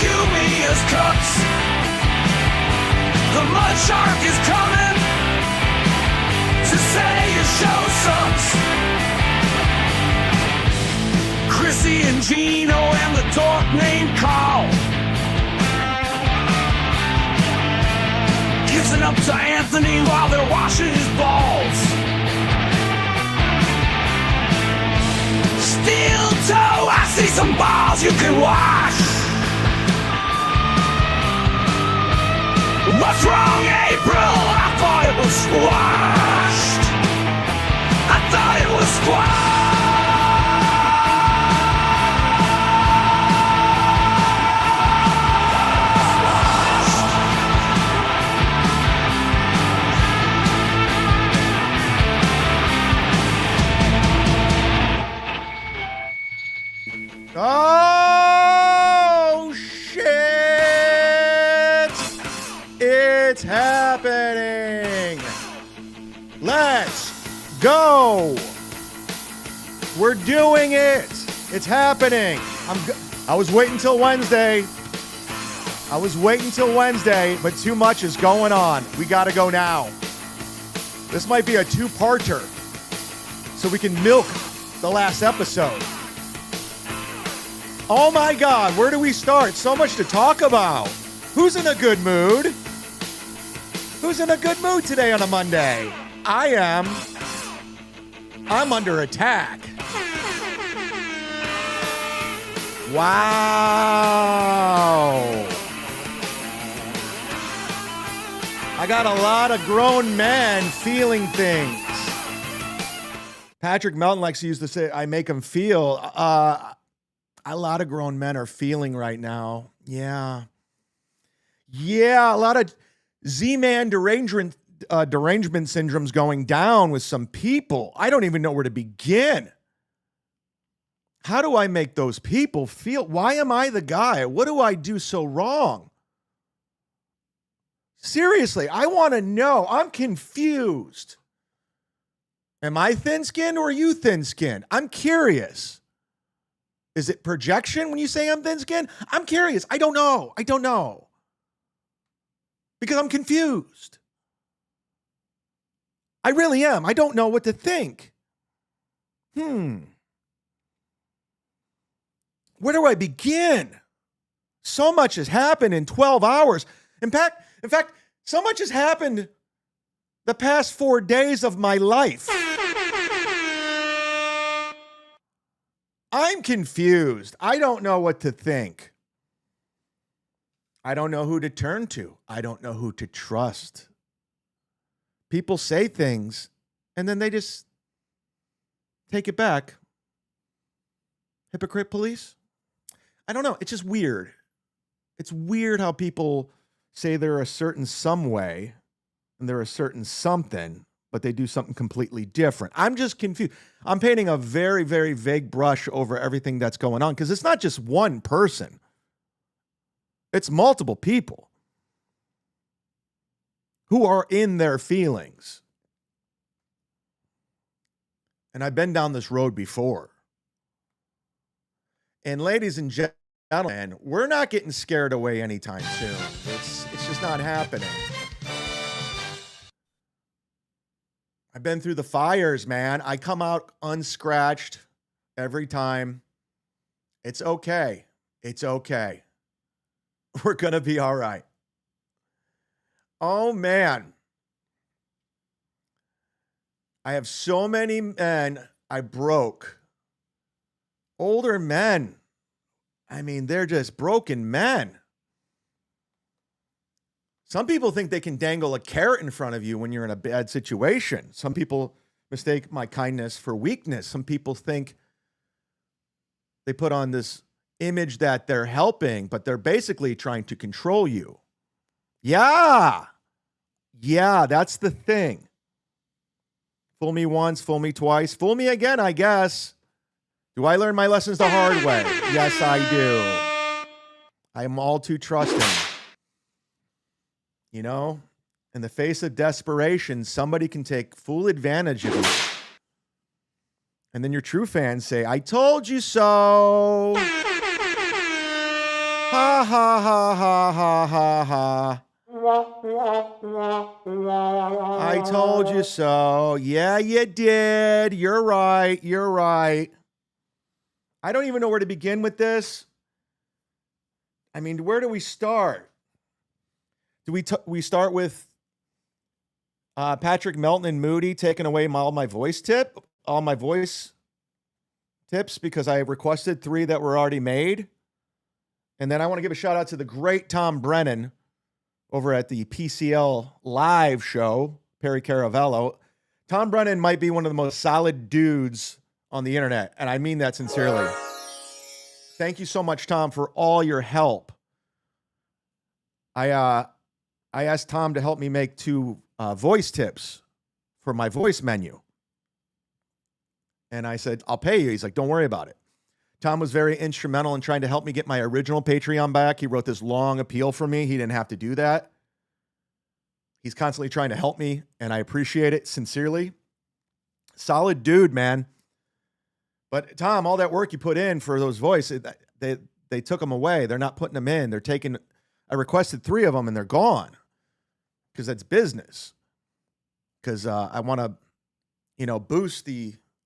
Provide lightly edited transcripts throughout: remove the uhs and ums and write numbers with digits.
Cumia'S Cucks. The mud shark is coming to say your show sucks. Chrissy and Gino and the dork named Carl kissing up to Anthony while they're washing his balls. Steel toe, I see some balls you can wash. What's wrong, April? I thought it was squashed. I thought it was squashed. Oh, shit! It's happening! Let's go! We're doing it! It's happening! I was waiting till Wednesday. But too much is going on. We gotta go now. This might be a two-parter, so we can milk the last episode. Oh my God, where do we start? So much to talk about. Who's in a good mood? Who's in a good mood today on a Monday? I am. I'm under attack. Wow. I got a lot of grown men feeling things. Patrick Melton likes to use to say, I make them feel. A lot of grown men are feeling right now. Yeah, a lot of Z-man derangement syndrome's going down with some people. I don't even know where to begin. How do I make those people feel? Why am I the guy? What do I do so wrong? Seriously, I want to know. I'm confused. Am I thin-skinned or are you thin-skinned? I'm curious. Is it projection when you say I'm thin-skinned? I'm curious. I don't know. Because I'm confused. I really am. I don't know what to think. Where do I begin? So much has happened in 12 hours. In fact, so much has happened the past 4 days of my life. I'm confused. I don't know what to think. I don't know who to turn to. I don't know who to trust. People say things and then they just take it back. Hypocrite police? I don't know. It's just weird. It's weird how people say they're a certain some way and they're a certain something, but they do something completely different. I'm just confused. I'm painting a very, very vague brush over everything that's going on because it's not just one person. It's multiple people who are in their feelings. And I've been down this road before. And ladies and gentlemen, we're not getting scared away anytime soon. It's just not happening. I've been through the fires, man. I come out unscratched every time. It's okay. It's okay. We're going to be all right. Oh, man. I have so many men I broke. Older men. I mean, they're just broken men. Some people think they can dangle a carrot in front of you when you're in a bad situation. Some people mistake my kindness for weakness. Some people think they put on this image that they're helping, but they're basically trying to control you. Yeah, that's the thing. Fool me once, fool me twice, fool me again, I guess. Do I learn my lessons the hard way? Yes, I do. I am all too trusting. You know, in the face of desperation, somebody can take full advantage of you. And then your true fans say, I told you so. Ha ha ha ha ha ha ha. I told you so. Yeah, you did. You're right. You're right. I don't even know where to begin with this. I mean, where do we start? Do we start with Patrick Melton and Moody taking away all my voice tips because I requested 3 that were already made? And then I want to give a shout out to the great Tom Brennan over at the PCL live show, Perry Caravello. Tom Brennan might be one of the most solid dudes on the internet, and I mean that sincerely. Thank you so much, Tom, for all your help. I asked Tom to help me make 2 voice tips for my voice menu. And I said, I'll pay you. He's like, don't worry about it. Tom was very instrumental in trying to help me get my original Patreon back. He wrote this long appeal for me. He didn't have to do that. He's constantly trying to help me, and I appreciate it sincerely. Solid dude, man. But Tom, all that work you put in for those voices, they took them away. They're not putting them in. They're taking, I requested 3 of them and they're gone because that's business. Because I want to, boost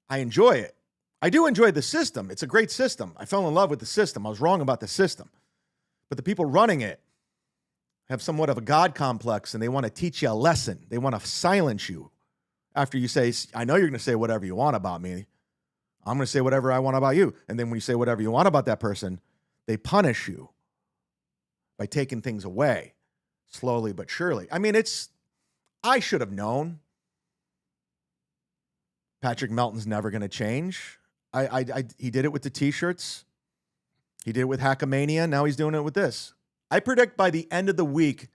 I enjoy it. I do enjoy the system. It's a great system. I fell in love with the system. I was wrong about the system. But the people running it have somewhat of a God complex, and they want to teach you a lesson. They want to silence you after you say, I know you're going to say whatever you want about me. I'm going to say whatever I want about you. And then when you say whatever you want about that person, they punish you by taking things away slowly but surely. I mean, I should have known. Patrick Melton's never going to change. He did it with the t-shirts. He did it with Hackamania. Now he's doing it with this. I predict by the end of the week,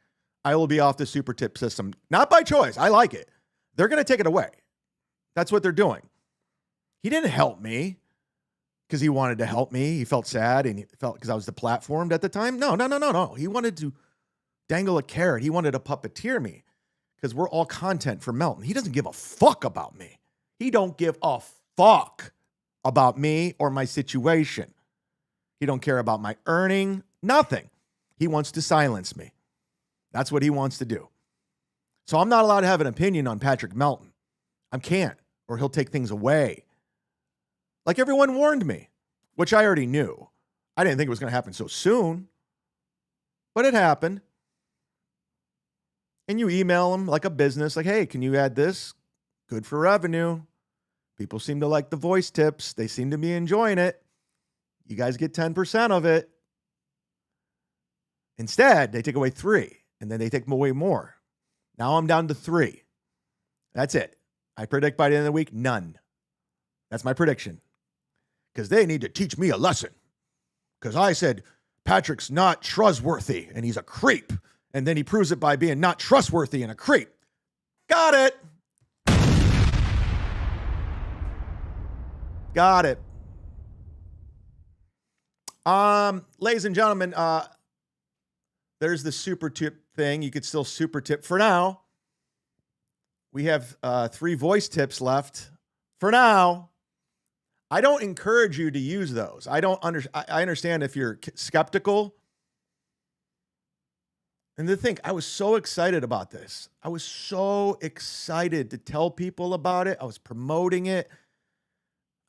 I will be off the super tip system. Not by choice. I like it. They're going to take it away. That's what they're doing. He didn't help me because he wanted to help me. He felt sad and he felt because I was deplatformed at the time. No. He wanted to dangle a carrot. He wanted to puppeteer me because we're all content for Melton. He doesn't give a fuck about me. He don't give a fuck about me or my situation. He don't care about my earning, nothing. He wants to silence me. That's what he wants to do. So I'm not allowed to have an opinion on Patrick Melton. I can't, or he'll take things away. Like everyone warned me, which I already knew. I didn't think it was going to happen so soon, but it happened. And you email them like a business, like, hey, can you add this? Good for revenue. People seem to like the voice tips. They seem to be enjoying it. You guys get 10% of it. Instead, they take away 3, and then they take away more. Now I'm down to 3. That's it. I predict by the end of the week, none. That's my prediction. Because they need to teach me a lesson. Because I said, Patrick's not trustworthy, and he's a creep. And then he proves it by being not trustworthy and a creep. Got it. Got it. Ladies and gentlemen, there's the super tip thing. You could still super tip for now. We have 3 voice tips left for now. I don't encourage you to use those. I understand if you're skeptical. And to think, I was so excited about this. I was so excited to tell people about it. I was promoting it.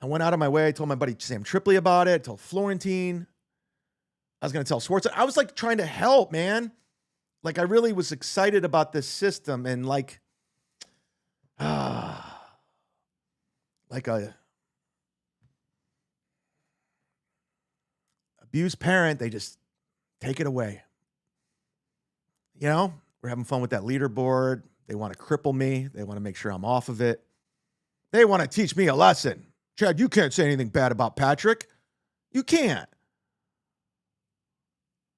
I went out of my way. I told my buddy Sam Tripoli about it. I told Florentine. I was going to tell Swartz. I was like trying to help, man. Like I really was excited about this system and like a abused parent, they just take it away. You know, we're having fun with that leaderboard. They want to cripple me. They want to make sure I'm off of it. They want to teach me a lesson. Chad, you can't say anything bad about Patrick. You can't.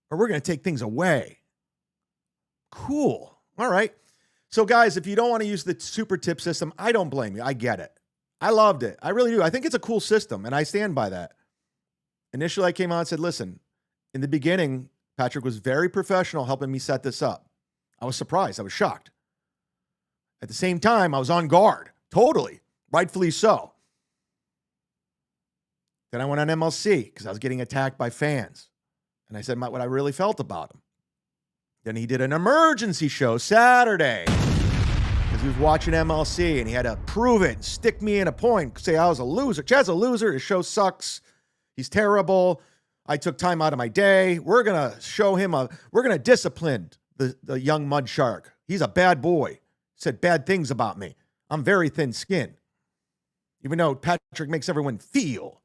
Or we're going to take things away. Cool. All right. So guys, if you don't want to use the super tip system, I don't blame you. I get it. I loved it. I really do. I think it's a cool system, and I stand by that. Initially, I came out and said, listen, in the beginning, Patrick was very professional helping me set this up. I was surprised. I was shocked. At the same time, I was on guard. Totally. Rightfully so. Then I went on MLC because I was getting attacked by fans. And I said what I really felt about him. Then he did an emergency show Saturday because he was watching MLC and he had to prove it, stick me in a point, say I was a loser. Chad's a loser. His show sucks. He's terrible. I took time out of my day. We're going to show him we're going to discipline the young mud shark. He's a bad boy. Said bad things about me. I'm very thin-skinned. Even though Patrick makes everyone feel.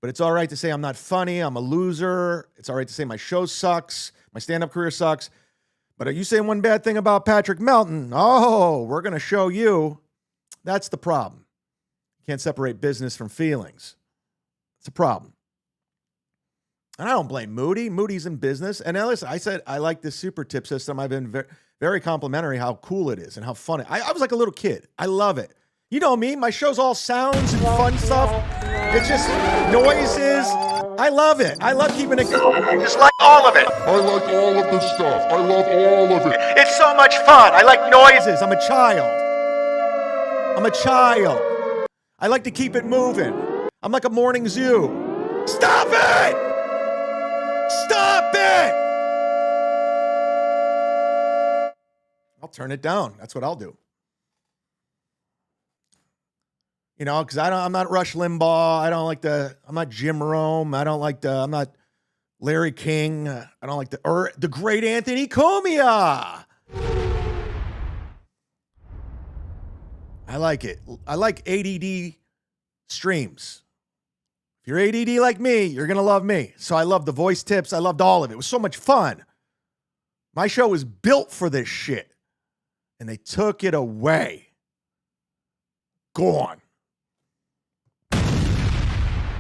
But it's all right to say I'm not funny. I'm a loser. It's all right to say my show sucks. My stand-up career sucks. But are you saying one bad thing about Patrick Melton? Oh, we're going to show you. That's the problem. You can't separate business from feelings. It's a problem. And I don't blame Moody. Moody's in business. And now listen, I said I like this super tip system. I've been very, very complimentary how cool it is and how fun it is. I was like a little kid. I love it. You know me. My show's all sounds and fun stuff. It's just noises. I love it. I love keeping it. Just like all of it. I like all of this stuff. I love all of it. It's so much fun. I like noises. I'm a child. I like to keep it moving. I'm like a morning zoo. Stop it! Stop it! I'll turn it down. That's what I'll do. You know, because I'm not Rush Limbaugh. I'm not Jim Rome. I'm not Larry King. I don't like the great Anthony Cumia. I like it. I like ADD streams. If you're ADD like me, you're going to love me. So I love the voice tips. I loved all of it. It was so much fun. My show was built for this shit. And they took it away. Gone.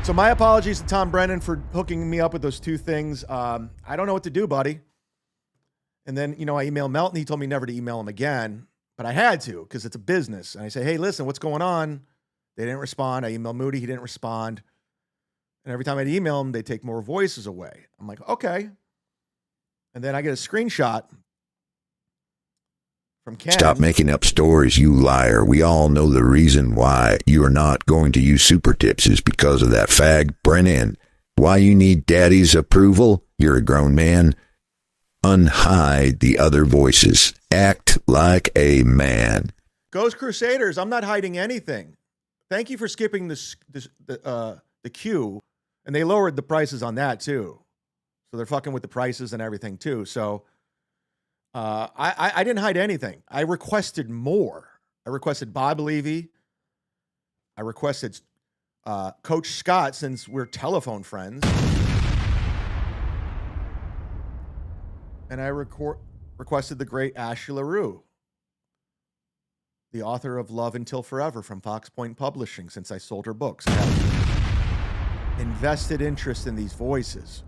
So my apologies to Tom Brennan for hooking me up with those two things. I don't know what to do, buddy. And then, I emailed Melton. He told me never to email him again. But I had to because it's a business. And I say, hey, listen, what's going on? They didn't respond. I emailed Moody. He didn't respond. And every time I'd email him, they take more voices away. I'm like, okay. And then I get a screenshot from Ken. Stop making up stories, you liar. We all know the reason why you are not going to use super tips is because of that fag Brennan. Why you need daddy's approval? You're a grown man. Unhide the other voices. Act like a man. Ghost Crusaders, I'm not hiding anything. Thank you for skipping the queue. And they lowered the prices on that too. So they're fucking with the prices and everything too. So I didn't hide anything. I requested more. I requested Bob Levy. I requested Coach Scott, since we're telephone friends. And I requested the great Ashley LaRue, the author of Love Until Forever from Fox Point Publishing, since I sold her books. I have invested interest in these voices.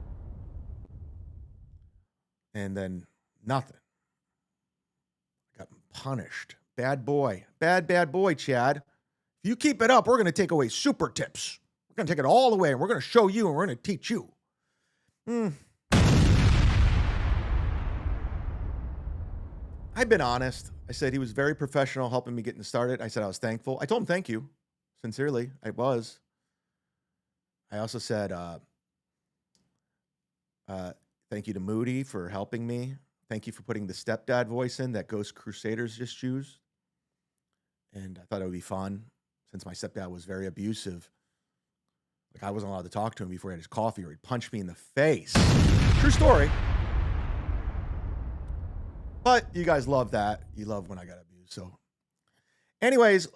And then nothing. I got punished. Bad boy. Bad boy, Chad. If you keep it up, we're going to take away super tips. We're going to take it all away, and we're going to show you, and we're going to teach you. I've been honest. I said he was very professional helping me getting started. I said I was thankful. I told him thank you. Sincerely, I was. I also said thank you to Moody for helping me. Thank you for putting the stepdad voice in that Ghost Crusaders just used. And I thought it would be fun since my stepdad was very abusive. Like I wasn't allowed to talk to him before he had his coffee or he'd punch me in the face. True story. But you guys love that. You love when I got abused. So anyways,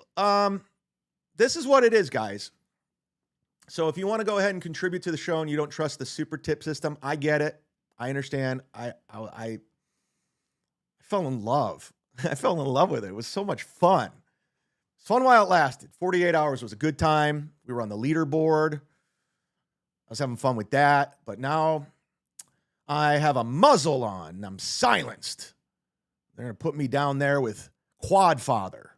this is what it is, guys. So if you want to go ahead and contribute to the show and you don't trust the super tip system, I get it. I understand. I fell in love. I fell in love with it. It was so much fun. It's fun while it lasted. 48 hours was a good time. We were on the leaderboard. I was having fun with that. But now I have a muzzle on and I'm silenced. They're going to put me down there with Quad Father.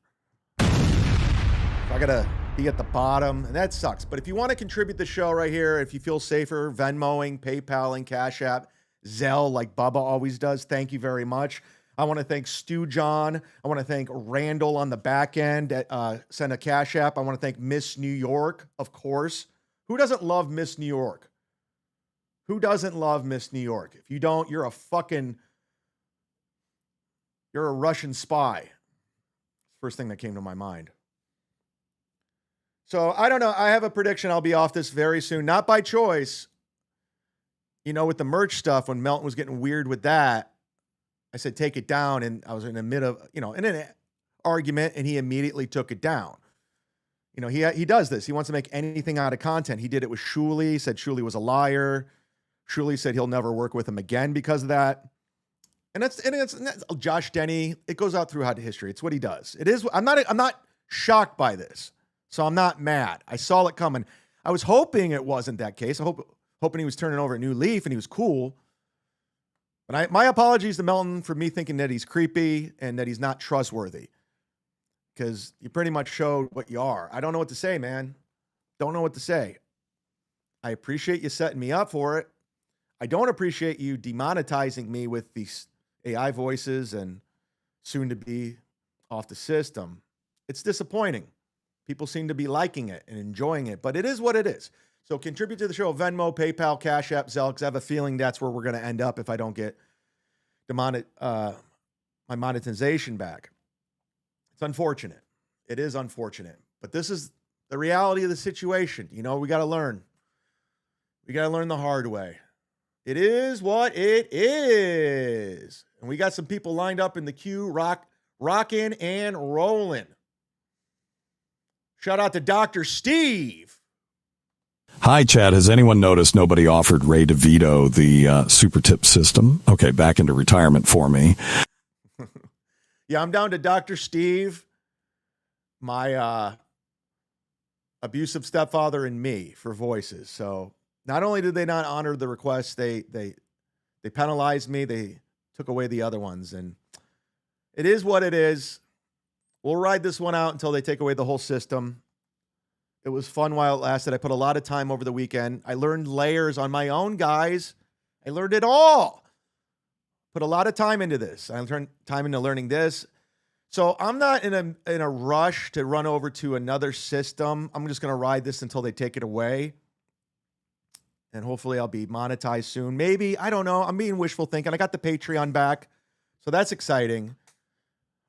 I got to be at the bottom, and that sucks. But if you want to contribute the show right here, if you feel safer, Venmoing, PayPaling, Cash App, Zelle, like Bubba always does, thank you very much. I want to thank Stu John. I want to thank Randall on the back end. Send a Cash App. I want to thank Miss New York, of course. Who doesn't love Miss New York? Who doesn't love Miss New York? If you don't, you're a Russian spy. First thing that came to my mind. So I don't know. I have a prediction. I'll be off this very soon. Not by choice. You know, with the merch stuff, when Melton was getting weird with that, I said, take it down. And I was in the middle of, in an argument, and he immediately took it down. He does this. He wants to make anything out of content. He did it with Shuli, said Shuli was a liar. Shuli said he'll never work with him again because of that. And that's Josh Denny. It goes out throughout history. It's what he does. It is. I'm not shocked by this. So I'm not mad. I saw it coming. I was hoping it wasn't that case. Hoping he was turning over a new leaf and he was cool. But my apologies to Melton for me thinking that he's creepy and that he's not trustworthy. Because you pretty much showed what you are. I don't know what to say, man. Don't know what to say. I appreciate you setting me up for it. I don't appreciate you demonetizing me with these AI voices and soon to be off the system. It's disappointing. People seem to be liking it and enjoying it, but it is what it is. So contribute to the show, Venmo, PayPal, Cash App, Zelle, because I have a feeling that's where we're going to end up if I don't get my monetization back. It's unfortunate. It is unfortunate, but this is the reality of the situation. We got to learn. We got to learn the hard way. It is what it is. And we got some people lined up in the queue, rocking and rolling. Shout out to Dr. Steve. Hi, Chad. Has anyone noticed nobody offered Ray DeVito the super tip system? Okay, back into retirement for me. Yeah, I'm down to Dr. Steve, my abusive stepfather, and me for voices. So not only did they not honor the request, they penalized me. They took away the other ones. And it is what it is. We'll ride this one out until they take away the whole system. It was fun while it lasted. I put a lot of time over the weekend. I learned layers on my own, guys. I learned it all. Put a lot of time into this. I turned time into learning this. So I'm not in a rush to run over to another system. I'm just going to ride this until they take it away. And hopefully I'll be monetized soon. Maybe, I don't know. I'm being wishful thinking. I got the Patreon back. So that's exciting.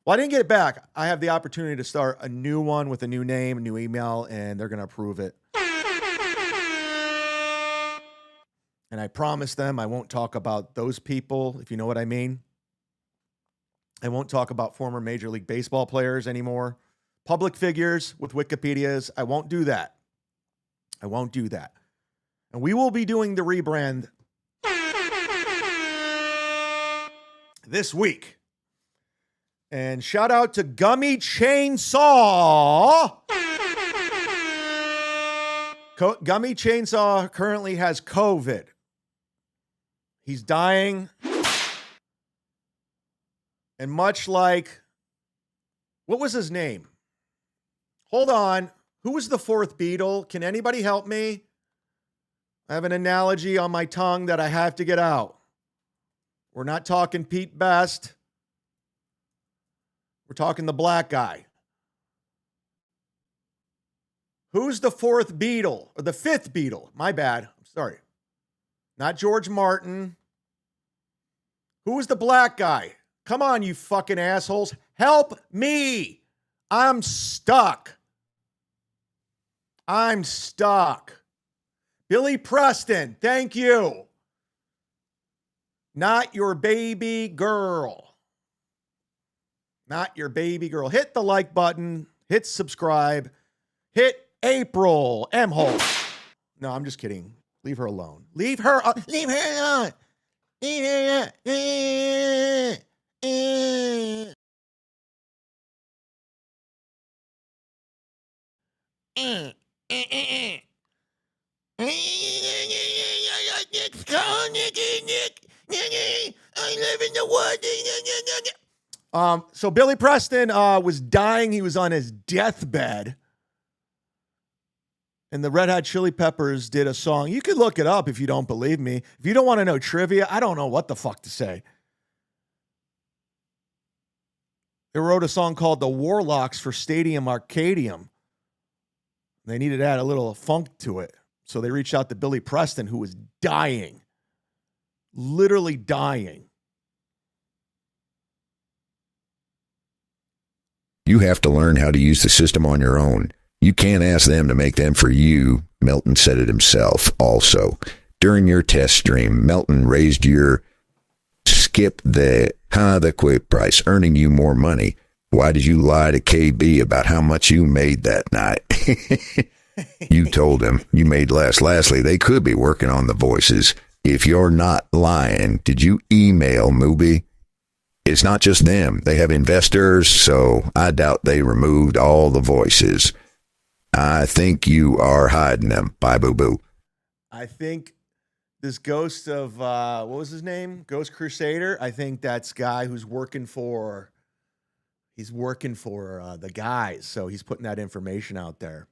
Well, I didn't get it back. I have the opportunity to start a new one with a new name, a new email, and they're going to approve it. And I promised them I won't talk about those people, if you know what I mean. I won't talk about former Major League Baseball players anymore. Public figures with Wikipedias. I won't do that. I won't do that. And we will be doing the rebrand this week. And shout out to Gummy Chainsaw. Gummy Chainsaw currently has COVID. He's dying. And much like, what was his name? Hold on. Who was the fourth Beatle? Can anybody help me? I have an analogy on my tongue that I have to get out. We're not talking Pete Best. We're talking the black guy. Who's the fourth Beatle? Or the fifth Beatle? My bad. I'm sorry. Not George Martin. Who was the black guy? Come on, you fucking assholes. Help me. I'm stuck. Billy Preston. Thank you. Not your baby girl. Not your baby girl. Hit the like button. Hit subscribe. Hit April M. Holt. No, I'm just kidding. Leave her alone. Leave her alone. Leave her alone. Leave her alone. I live in the woods. So Billy Preston was dying. He was on his deathbed. And the Red Hot Chili Peppers did a song. You could look it up if you don't believe me. If you don't want to know trivia, I don't know what the fuck to say. They wrote a song called The Warlocks for Stadium Arcadium. They needed to add a little funk to it. So they reached out to Billy Preston, who was dying. literally dying. You have to learn how to use the system on your own. You can't ask them to make them for you. Melton said it himself also. During your test stream, Melton raised your skip the quit price, earning you more money. Why did you lie to KB about how much you made that night? You told him you made less. Lastly, they could be working on the voices. If you're not lying, did you email Mubi? It's not just them. They have investors, so I doubt they removed all the voices. I think you are hiding them. Bye, boo-boo. I think this ghost of, what was his name? Ghost Crusader. I think that's guy who's working for the guys. So he's putting that information out there.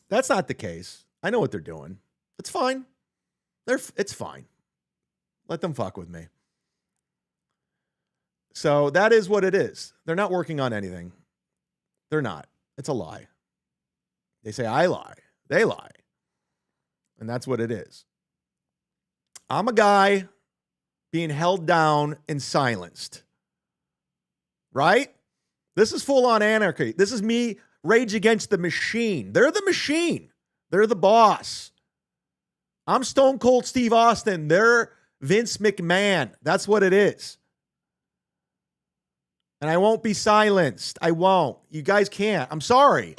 That's not the case. I know what they're doing. It's fine. It's fine. Let them fuck with me. So that is what it is. They're not working on anything. They're not. It's a lie. They say I lie. They lie. And that's what it is. I'm a guy being held down and silenced. Right? This is full-on anarchy. This is me rage against the machine. They're the machine. They're the boss. I'm Stone Cold Steve Austin. They're Vince McMahon. That's what it is. And I won't be silenced. I won't. You guys can't. I'm sorry.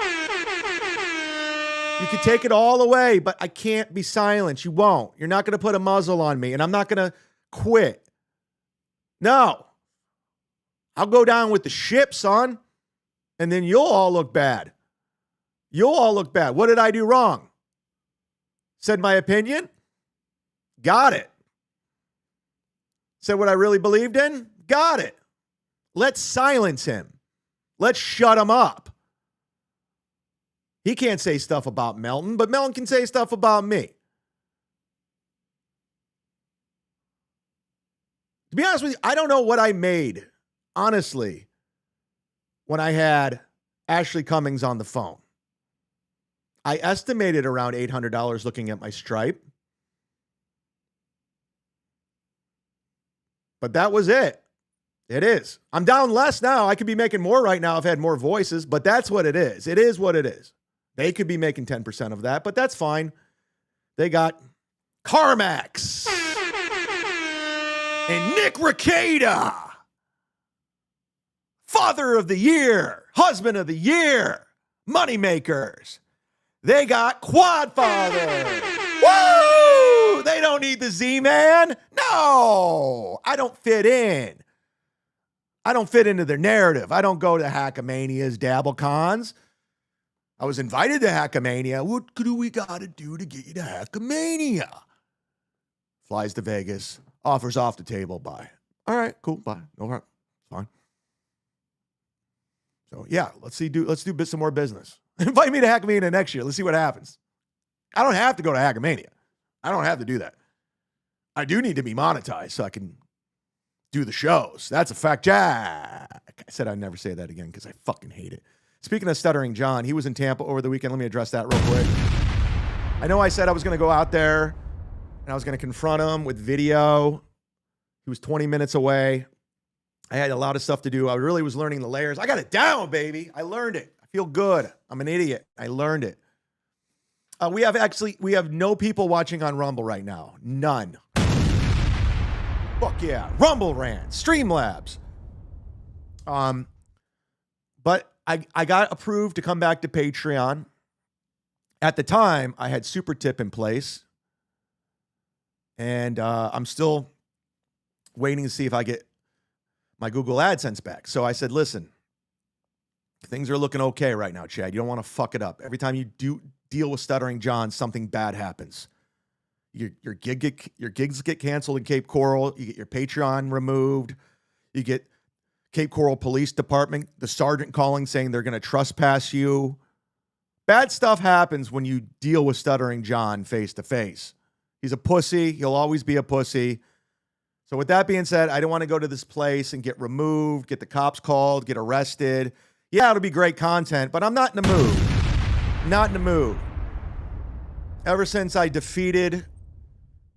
You can take it all away, but I can't be silenced. You won't. You're not going to put a muzzle on me, and I'm not going to quit. No. I'll go down with the ship, son, and then you'll all look bad. You'll all look bad. What did I do wrong? Said my opinion? Got it. Said what I really believed in? Got it. Let's silence him. Let's shut him up. He can't say stuff about Melton, but Melton can say stuff about me. To be honest with you, I don't know what I made, honestly, when I had Ashley Cummings on the phone. I estimated around $800 looking at my Stripe. But that was it. It is. I'm down less now. I could be making more right now if I had more voices, but that's what it is. It is what it is. They could be making 10% of that, but that's fine. They got CarMax and Nick Rekieta, Father of the Year, Husband of the Year, Moneymakers. They got Quadfather. Woo! They don't need the Z-Man. No, I don't fit in. I don't fit into their narrative. I don't go to Hackamania's DabbleCons. I was invited to Hackamania. What do we got to do to get you to Hackamania? Flies to Vegas. Offers off the table. Bye. All right, cool. Bye. No problem. Fine. So yeah, let's do some more business. Invite me to Hackamania next year. Let's see what happens. I don't have to go to Hackamania. I don't have to do that. I do need to be monetized so I can do the shows. That's a fact, Jack. I said I'd never say that again because I fucking hate it. Speaking of Stuttering John, he was in Tampa over the weekend. Let me address that real quick. I know I said I was going to go out there and I was going to confront him with video. He was 20 minutes away. I had a lot of stuff to do. I really was learning the layers. I got it down, baby. I learned it. I feel good. I'm an idiot. I learned it. We have no people watching on Rumble right now. None. Fuck yeah. Rumble ran. Streamlabs. But I got approved to come back to Patreon. At the time, I had Super Tip in place. And I'm still waiting to see if I get my Google AdSense back. So I said, listen, things are looking okay right now, Chad. You don't want to fuck it up. Every time you do deal with Stuttering John, something bad happens. Your gigs get canceled in Cape Coral. You get your Patreon removed. You get Cape Coral Police Department, the sergeant calling saying they're going to trespass you. Bad stuff happens when you deal with Stuttering John face to face. He's a pussy. He'll always be a pussy. So with that being said, I don't want to go to this place and get removed, get the cops called, get arrested. Yeah, it'll be great content, but I'm not in the mood. Not in the mood. Ever since I defeated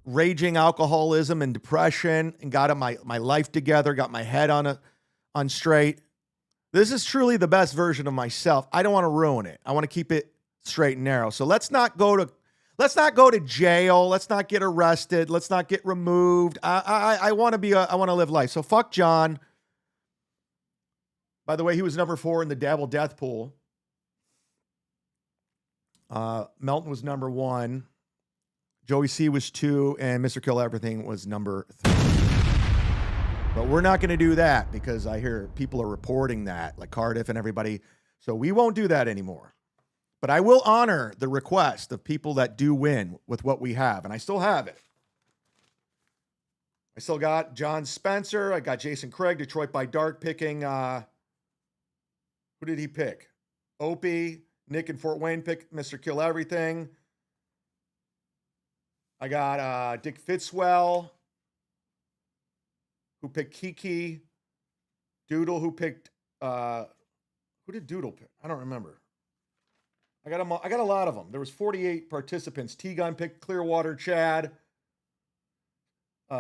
raging alcoholism and depression and got my life together, got my head on straight. This is truly the best version of myself. I don't want to ruin it. I want to keep it straight and narrow. So let's not go to jail. Let's not get arrested. Let's not get removed. I want to live life. So fuck John. By the way, he was number 4 in the Dabble Death Pool. Melton was number 1. Joey C was 2, and Mr. Kill Everything was number 3. But we're not going to do that because I hear people are reporting that, like Cardiff and everybody. So we won't do that anymore. But I will honor the request of people that do win with what we have, and I still have it. I still got John Spencer. I got Jason Craig, Detroit by Dark, picking, who did he pick? Opie. Nick in Fort Wayne picked Mr. Kill Everything. I got Dick Fitzwell, who picked Kiki. Doodle, who picked, who did Doodle pick? I don't remember. I got a lot of them. There was 48 participants. T-Gun picked Clearwater Chad.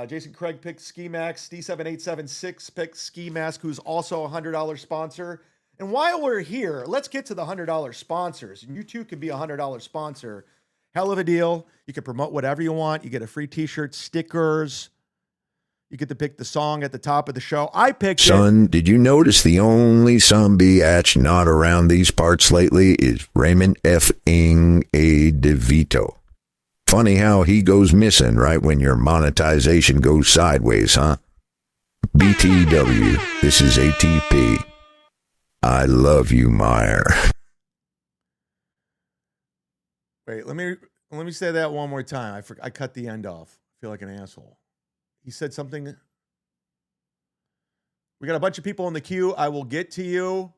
Jason Craig picked Ski Max. D7876 picked Ski Mask, who's also a $100 sponsor. And while we're here, let's get to the $100 sponsors. And you too can be a $100 sponsor. Hell of a deal. You can promote whatever you want. You get a free t-shirt, stickers. You get to pick the song at the top of the show. I picked Son, did you notice the only some biatch not around these parts lately is Raymond F. Ing A. DeVito? Funny how he goes missing right when your monetization goes sideways, huh? BTW, this is ATP. I love you, Meyer. Wait, let me say that one more time. I cut the end off. I feel like an asshole. He said something. We got a bunch of people in the queue. I will get to you.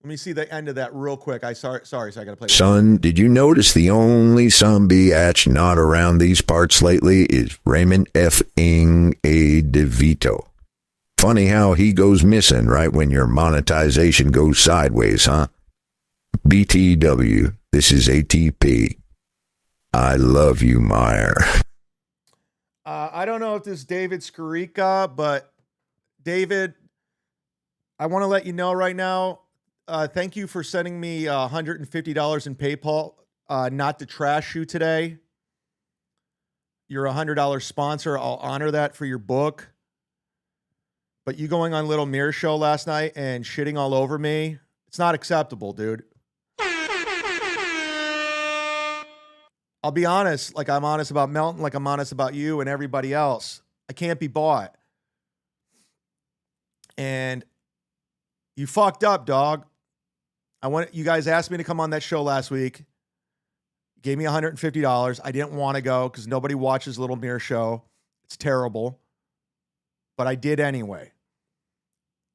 Let me see the end of that real quick. Sorry, so I got to play. Son, did you notice the only some biatch not around these parts lately is Raymond F. Ing A. DeVito? Funny how he goes missing right when your monetization goes sideways, huh? BTW, this is ATP. I love you, Meyer. I don't know if this is David Skarica, but David, I want to let you know right now, thank you for sending me $150 in PayPal, not to trash you today. You're a $100 sponsor. I'll honor that for your book. But you going on Little Mirror Show last night and shitting all over me, it's not acceptable, dude. I'll be honest, like I'm honest about Melton, like I'm honest about you and everybody else. I can't be bought. And you fucked up, dog. You guys asked me to come on that show last week. Gave me $150. I didn't want to go because nobody watches Little Mirror Show. It's terrible. But I did anyway.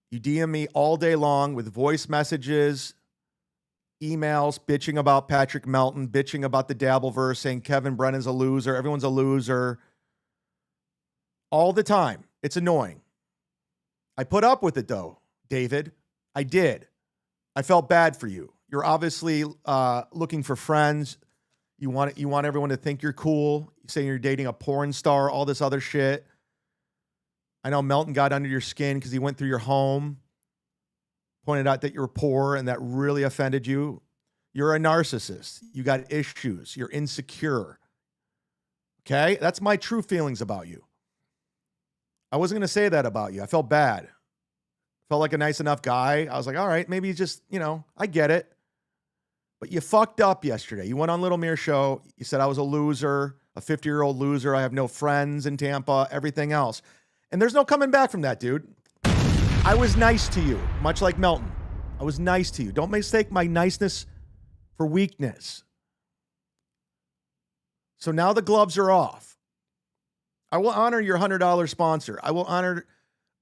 You DM me all day long with voice messages, emails, bitching about Patrick Melton, bitching about the Dabbleverse, saying Kevin Brennan's a loser, everyone's a loser. All the time. It's annoying. I put up with it though, David. I did. I felt bad for you. You're obviously looking for friends. You want everyone to think you're cool. You say you're dating a porn star, all this other shit. I know Melton got under your skin because he went through your home, pointed out that you're poor, and that really offended you. You're a narcissist. You got issues. You're insecure. Okay? That's my true feelings about you. I wasn't going to say that about you. I felt bad. Felt like a nice enough guy. I was like, all right, maybe he's just, I get it. But you fucked up yesterday. You went on Little Mirror Show. You said I was a loser, a 50-year-old loser. I have no friends in Tampa, everything else. And there's no coming back from that, dude. I was nice to you, much like Melton. I was nice to you. Don't mistake my niceness for weakness. So now the gloves are off. I will honor your $100 sponsor. I will honor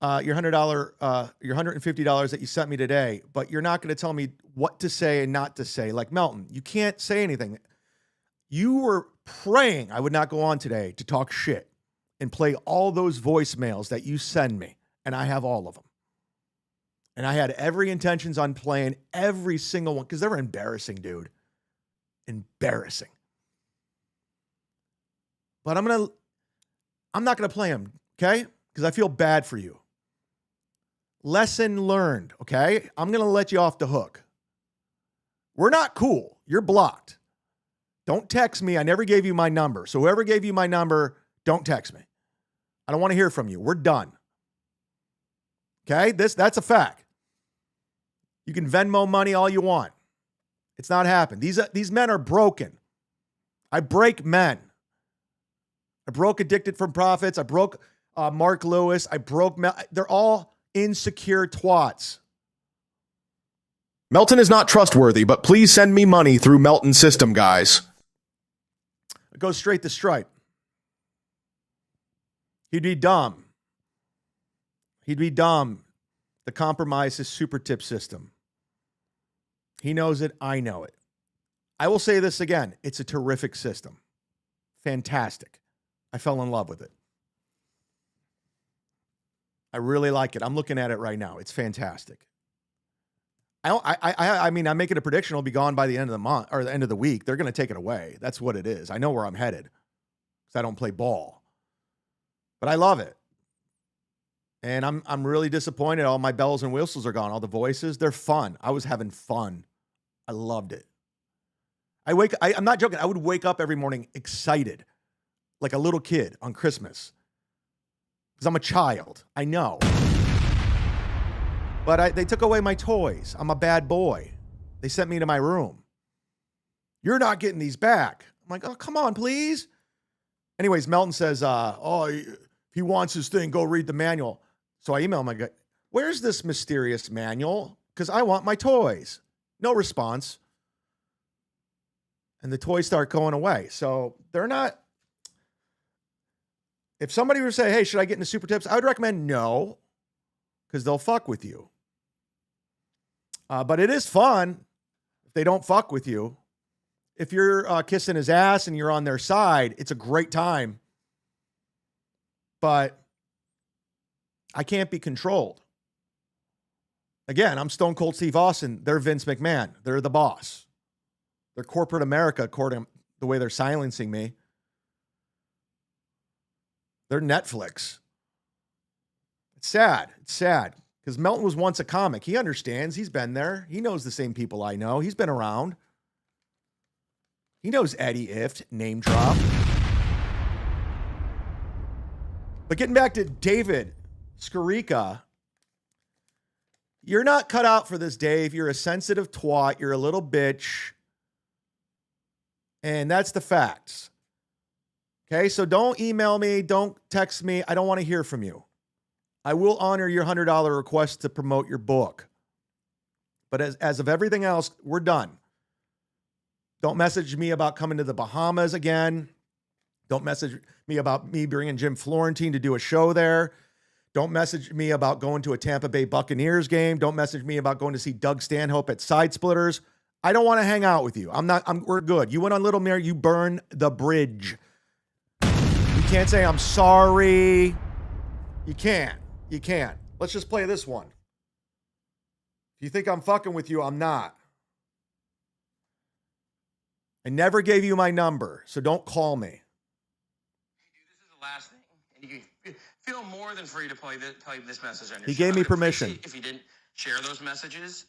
your $150 that you sent me today, but you're not going to tell me what to say and not to say. Like Melton, you can't say anything. You were praying I would not go on today to talk shit and play all those voicemails that you send me, and I have all of them. And I had every intentions on playing every single one because they were embarrassing, dude. Embarrassing. But I'm going to I'm not going to play them, okay? Because I feel bad for you. Lesson learned, okay? I'm going to let you off the hook. We're not cool. You're blocked. Don't text me. I never gave you my number. So whoever gave you my number, don't text me. I don't want to hear from you. We're done. Okay? That's a fact. You can Venmo money all you want. It's not happening. These men are broken. I break men. I broke Addicted from Profits. I broke Mark Lewis. I broke they're all insecure twats. Melton is not trustworthy, but please send me money through Melton system, guys. It goes straight to Stripe. He'd be dumb. He'd be dumb to compromise his super tip system. He knows it. I know it. I will say this again. It's a terrific system. Fantastic. I fell in love with it. I really like it. I'm looking at it right now. It's fantastic. I mean, I'm making a prediction it'll be gone by the end of the month or the end of the week. They're going to take it away. That's what it is. I know where I'm headed because I don't play ball, but I love it. And I'm really disappointed. All my bells and whistles are gone. All the voices, they're fun. I was having fun. I loved it. I'm not joking. I would wake up every morning excited, like a little kid on Christmas. Because I'm a child. I know. But they took away my toys. I'm a bad boy. They sent me to my room. You're not getting these back. I'm like, oh, come on, please. Anyways, Melton says, if he wants his thing, go read the manual. So I email him. I go, where's this mysterious manual? Because I want my toys. No response. And the toys start going away. So they're not. If somebody were to say, hey, should I get into super tips? I would recommend no, because they'll fuck with you. But it is fun if they don't fuck with you. If you're kissing his ass and you're on their side, it's a great time. But I can't be controlled. Again, I'm Stone Cold Steve Austin. They're Vince McMahon. They're the boss. They're corporate America, according to the way they're silencing me. They're Netflix. It's sad. It's sad. Because Melton was once a comic. He understands. He's been there. He knows the same people I know. He's been around. He knows Eddie Ift, name drop. But getting back to David Skarica, you're not cut out for this, Dave. You're a sensitive twat. You're a little bitch. And that's the facts. Okay, so don't email me. Don't text me. I don't want to hear from you. I will honor your $100 request to promote your book. But as of everything else, we're done. Don't message me about coming to the Bahamas again. Don't message me about me bringing Jim Florentine to do a show there. Don't message me about going to a Tampa Bay Buccaneers game. Don't message me about going to see Doug Stanhope at Side Splitters. I don't want to hang out with you. We're good. You went on Little Mary, you burn the bridge. You can't say, I'm sorry. You can't. You can't. Let's just play this one. If you think I'm fucking with you, I'm not. I never gave you my number, so don't call me. Hey, dude, this is the last thing. And you can feel more than free to play this message on your He show. gave me permission. If you didn't share those messages,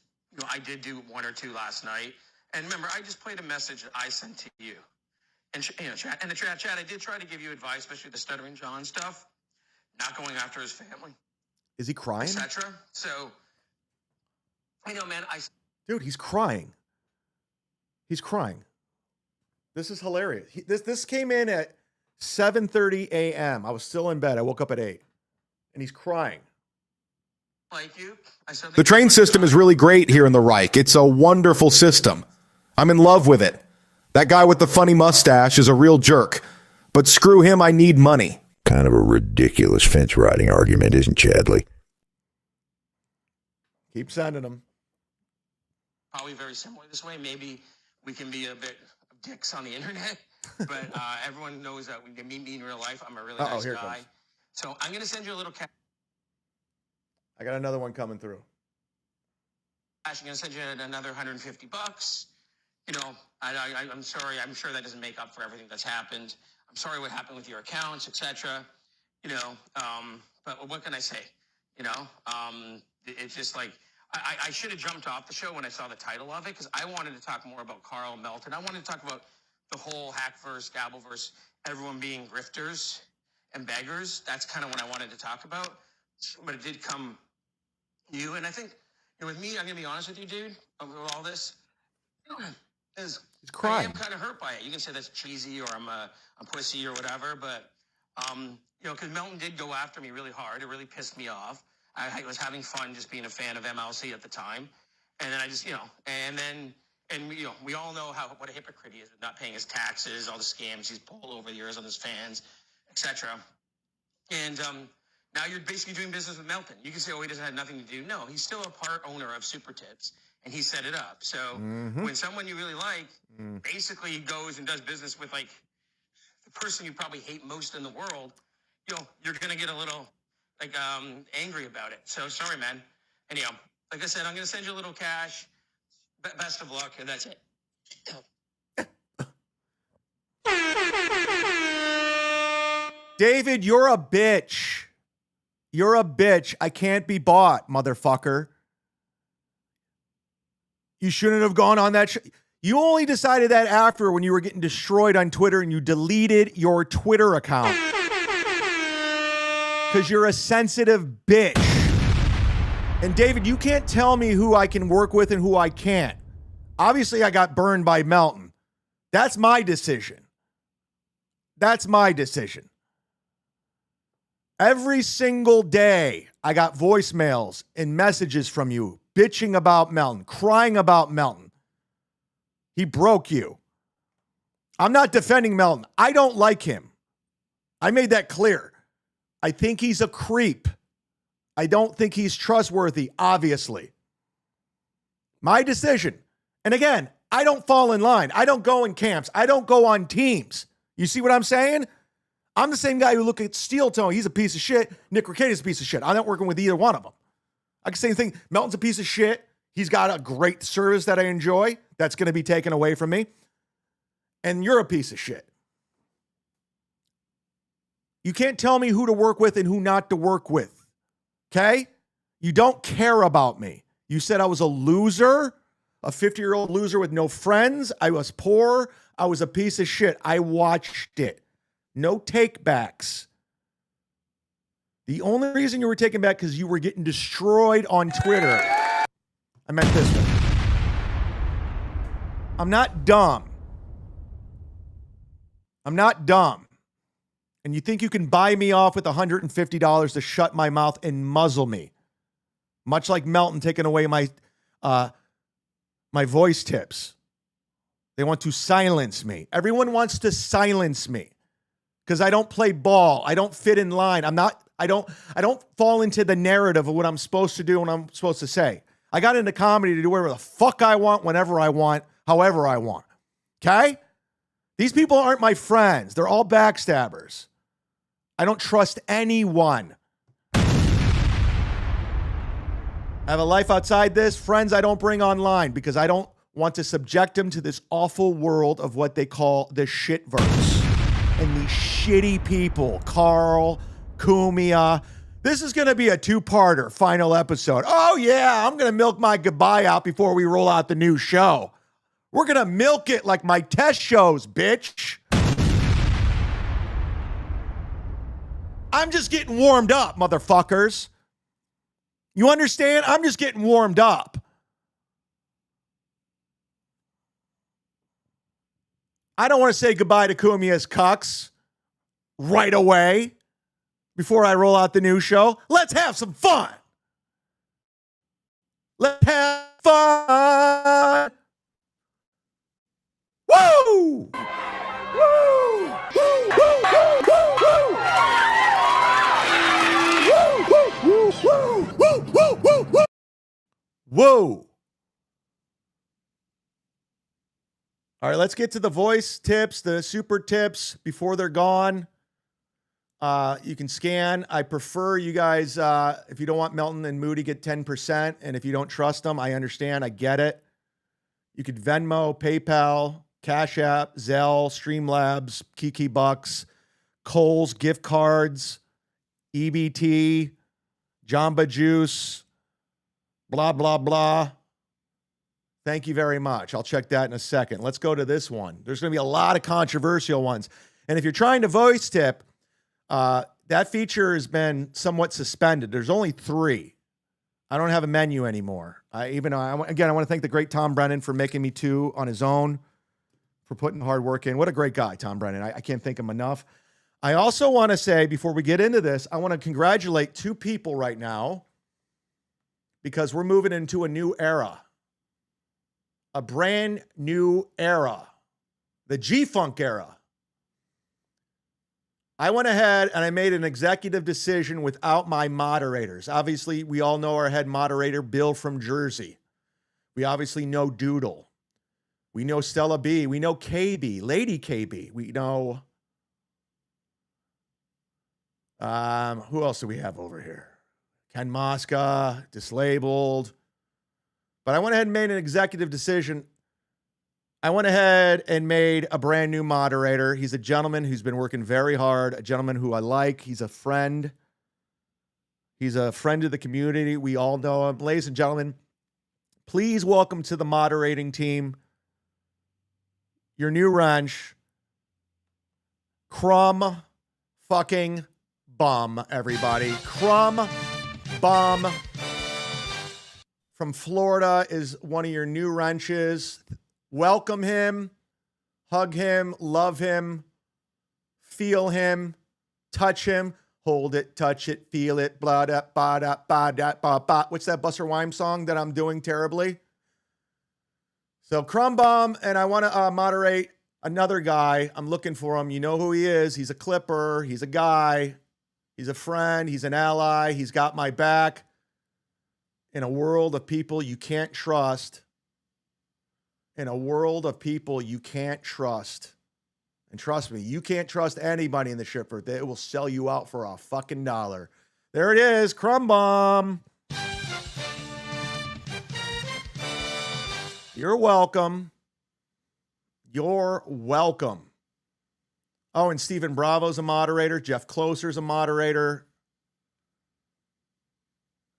I did do one or two last night. And remember, I just played a message that I sent to you. And chat, I did try to give you advice, especially the Stuttering John stuff, not going after his family. Is he crying? Etc. So, man, Dude, he's crying. He's crying. This is hilarious. This came in at 7:30 a.m. I was still in bed. I woke up at 8. And he's crying. like you. The train system is really great here in the Reich. It's a wonderful system. I'm in love with it. That guy with the funny mustache is a real jerk. But screw him, I need money. Kind of a ridiculous fence riding argument, isn't Chadley? Keep sending them. Probably very similar this way. Maybe we can be a bit of dicks on the internet, but everyone knows that when you meet me in real life, I'm a really nice here guy. comes. So I'm going to send you a little cash. I got another one coming through. I'm going to send you another $150. You know, I'm sorry. I'm sure that doesn't make up for everything that's happened. I'm sorry what happened with your accounts, etc. But what can I say? It's just like I should have jumped off the show when I saw the title of it because I wanted to talk more about Carl Melton. I wanted to talk about the whole Hackverse, Gabbleverse, everyone being grifters and beggars. That's kind of what I wanted to talk about. But it did come you, and I think with me, I'm gonna be honest with you, dude. With all this, is He's crying. I am kind of hurt by it. You can say that's cheesy or I'm pussy or whatever, but because Melton did go after me really hard. It really pissed me off. I was having fun just being a fan of MLC at the time, and then I just we all know what a hypocrite he is with not paying his taxes, all the scams he's pulled over the years on his fans, etc. And now you're basically doing business with Melton. You can say, oh, he doesn't have nothing to do. No, he's still a part owner of Super Tips, and he set it up. So when someone you really like basically goes and does business with like the person you probably hate most in the world, you're gonna get a little like angry about it. So sorry, man. Anyhow, like I said, I'm gonna send you a little cash. Best of luck, and that's it. David, you're a bitch. You're a bitch. I can't be bought, motherfucker. You shouldn't have gone on that. You only decided that after when you were getting destroyed on Twitter and you deleted your Twitter account. Because you're a sensitive bitch. And David, you can't tell me who I can work with and who I can't. Obviously, I got burned by Melton. That's my decision. That's my decision. Every single day, I got voicemails and messages from you bitching about Melton, crying about Melton. He broke you. I'm not defending Melton. I don't like him. I made that clear. I think he's a creep. I don't think he's trustworthy, obviously. My decision. And again, I don't fall in line. I don't go in camps. I don't go on teams. You see what I'm saying? I'm the same guy who look at Steel Toe. He's a piece of shit. Nick Ricciardo's a piece of shit. I'm not working with either one of them. I can say the thing. Melton's a piece of shit. He's got a great service that I enjoy. That's going to be taken away from me. And you're a piece of shit. You can't tell me who to work with and who not to work with. Okay? You don't care about me. You said I was a loser, a 50-year-old loser with no friends. I was poor. I was a piece of shit. I watched it. No takebacks. The only reason you were taken back because you were getting destroyed on Twitter. I meant this one. I'm not dumb. I'm not dumb. And you think you can buy me off with $150 to shut my mouth and muzzle me. Much like Melton taking away my voice tips. They want to silence me. Everyone wants to silence me because I don't play ball. I don't fit in line. I don't fall into the narrative of what I'm supposed to do and I'm supposed to say. I got into comedy to do whatever the fuck I want, whenever I want, however I want. Okay? These people aren't my friends. They're all backstabbers. I don't trust anyone. I have a life outside this. Friends I don't bring online because I don't want to subject them to this awful world of what they call the shitverse. And these shitty people, Carl, Cumia. This is going to be a two-parter final episode. Oh, yeah, I'm going to milk my goodbye out before we roll out the new show. We're going to milk it like my test shows, bitch. I'm just getting warmed up, motherfuckers. You understand? I'm just getting warmed up. I don't want to say goodbye to Cumia'S Cucks right away before I roll out the new show. Let's have some fun. Let's have fun. Woo! Woo! Woo! Woo! Woo! Woo! Woo! Whoa. All right, let's get to the voice tips, the super tips before they're gone. You can scan. I prefer you guys, if you don't want Melton and Moody, get 10%. And if you don't trust them, I understand. I get it. You could Venmo, PayPal, Cash App, Zelle, Streamlabs, Kiki Bucks, Kohl's, gift cards. EBT, Jamba Juice, blah, blah, blah. Thank you very much. I'll check that in a second. Let's go to this one. There's going to be a lot of controversial ones. And if you're trying to voice tip, that feature has been somewhat suspended. There's only 3. I don't have a menu anymore. I want to thank the great Tom Brennan for making me 2 on his own, for putting hard work in. What a great guy, Tom Brennan. I can't thank him enough. I also want to say, before we get into this, I want to congratulate 2 people right now, because we're moving into a new era. A brand new era. The G-Funk era. I went ahead and I made an executive decision without my moderators. Obviously, we all know our head moderator, Bill from Jersey. We obviously know Doodle. We know Stella B. We know KB, Lady KB. We know... who else do we have over here? Ken Mosca, Dislabeled. But I went ahead and made an executive decision. I went ahead and made a brand new moderator. He's a gentleman who's been working very hard, a gentleman who I like. He's a friend. He's a friend of the community. We all know him. Ladies and gentlemen, please welcome to the moderating team your new wrench, Crumb fucking Bum, everybody. Crumb Bum from Florida is one of your new wrenches. Welcome him, hug him, love him, feel him, touch him, hold it, touch it, feel it, blah, da, ba, da, ba, da, ba, ba. What's that Buster Rhymes song that I'm doing terribly? So Crumb Bum, and I want to moderate another guy. I'm looking for him. You know who he is. He's a clipper. He's a guy. He's a friend. He's an ally. He's got my back. In a world of people you can't trust. In a world of people you can't trust. And trust me, you can't trust anybody in the shipper. They will sell you out for a fucking dollar. There it is, Crumb Bomb. You're welcome. You're welcome. Oh, and Stephen Bravo's a moderator. Jeff Closer's a moderator.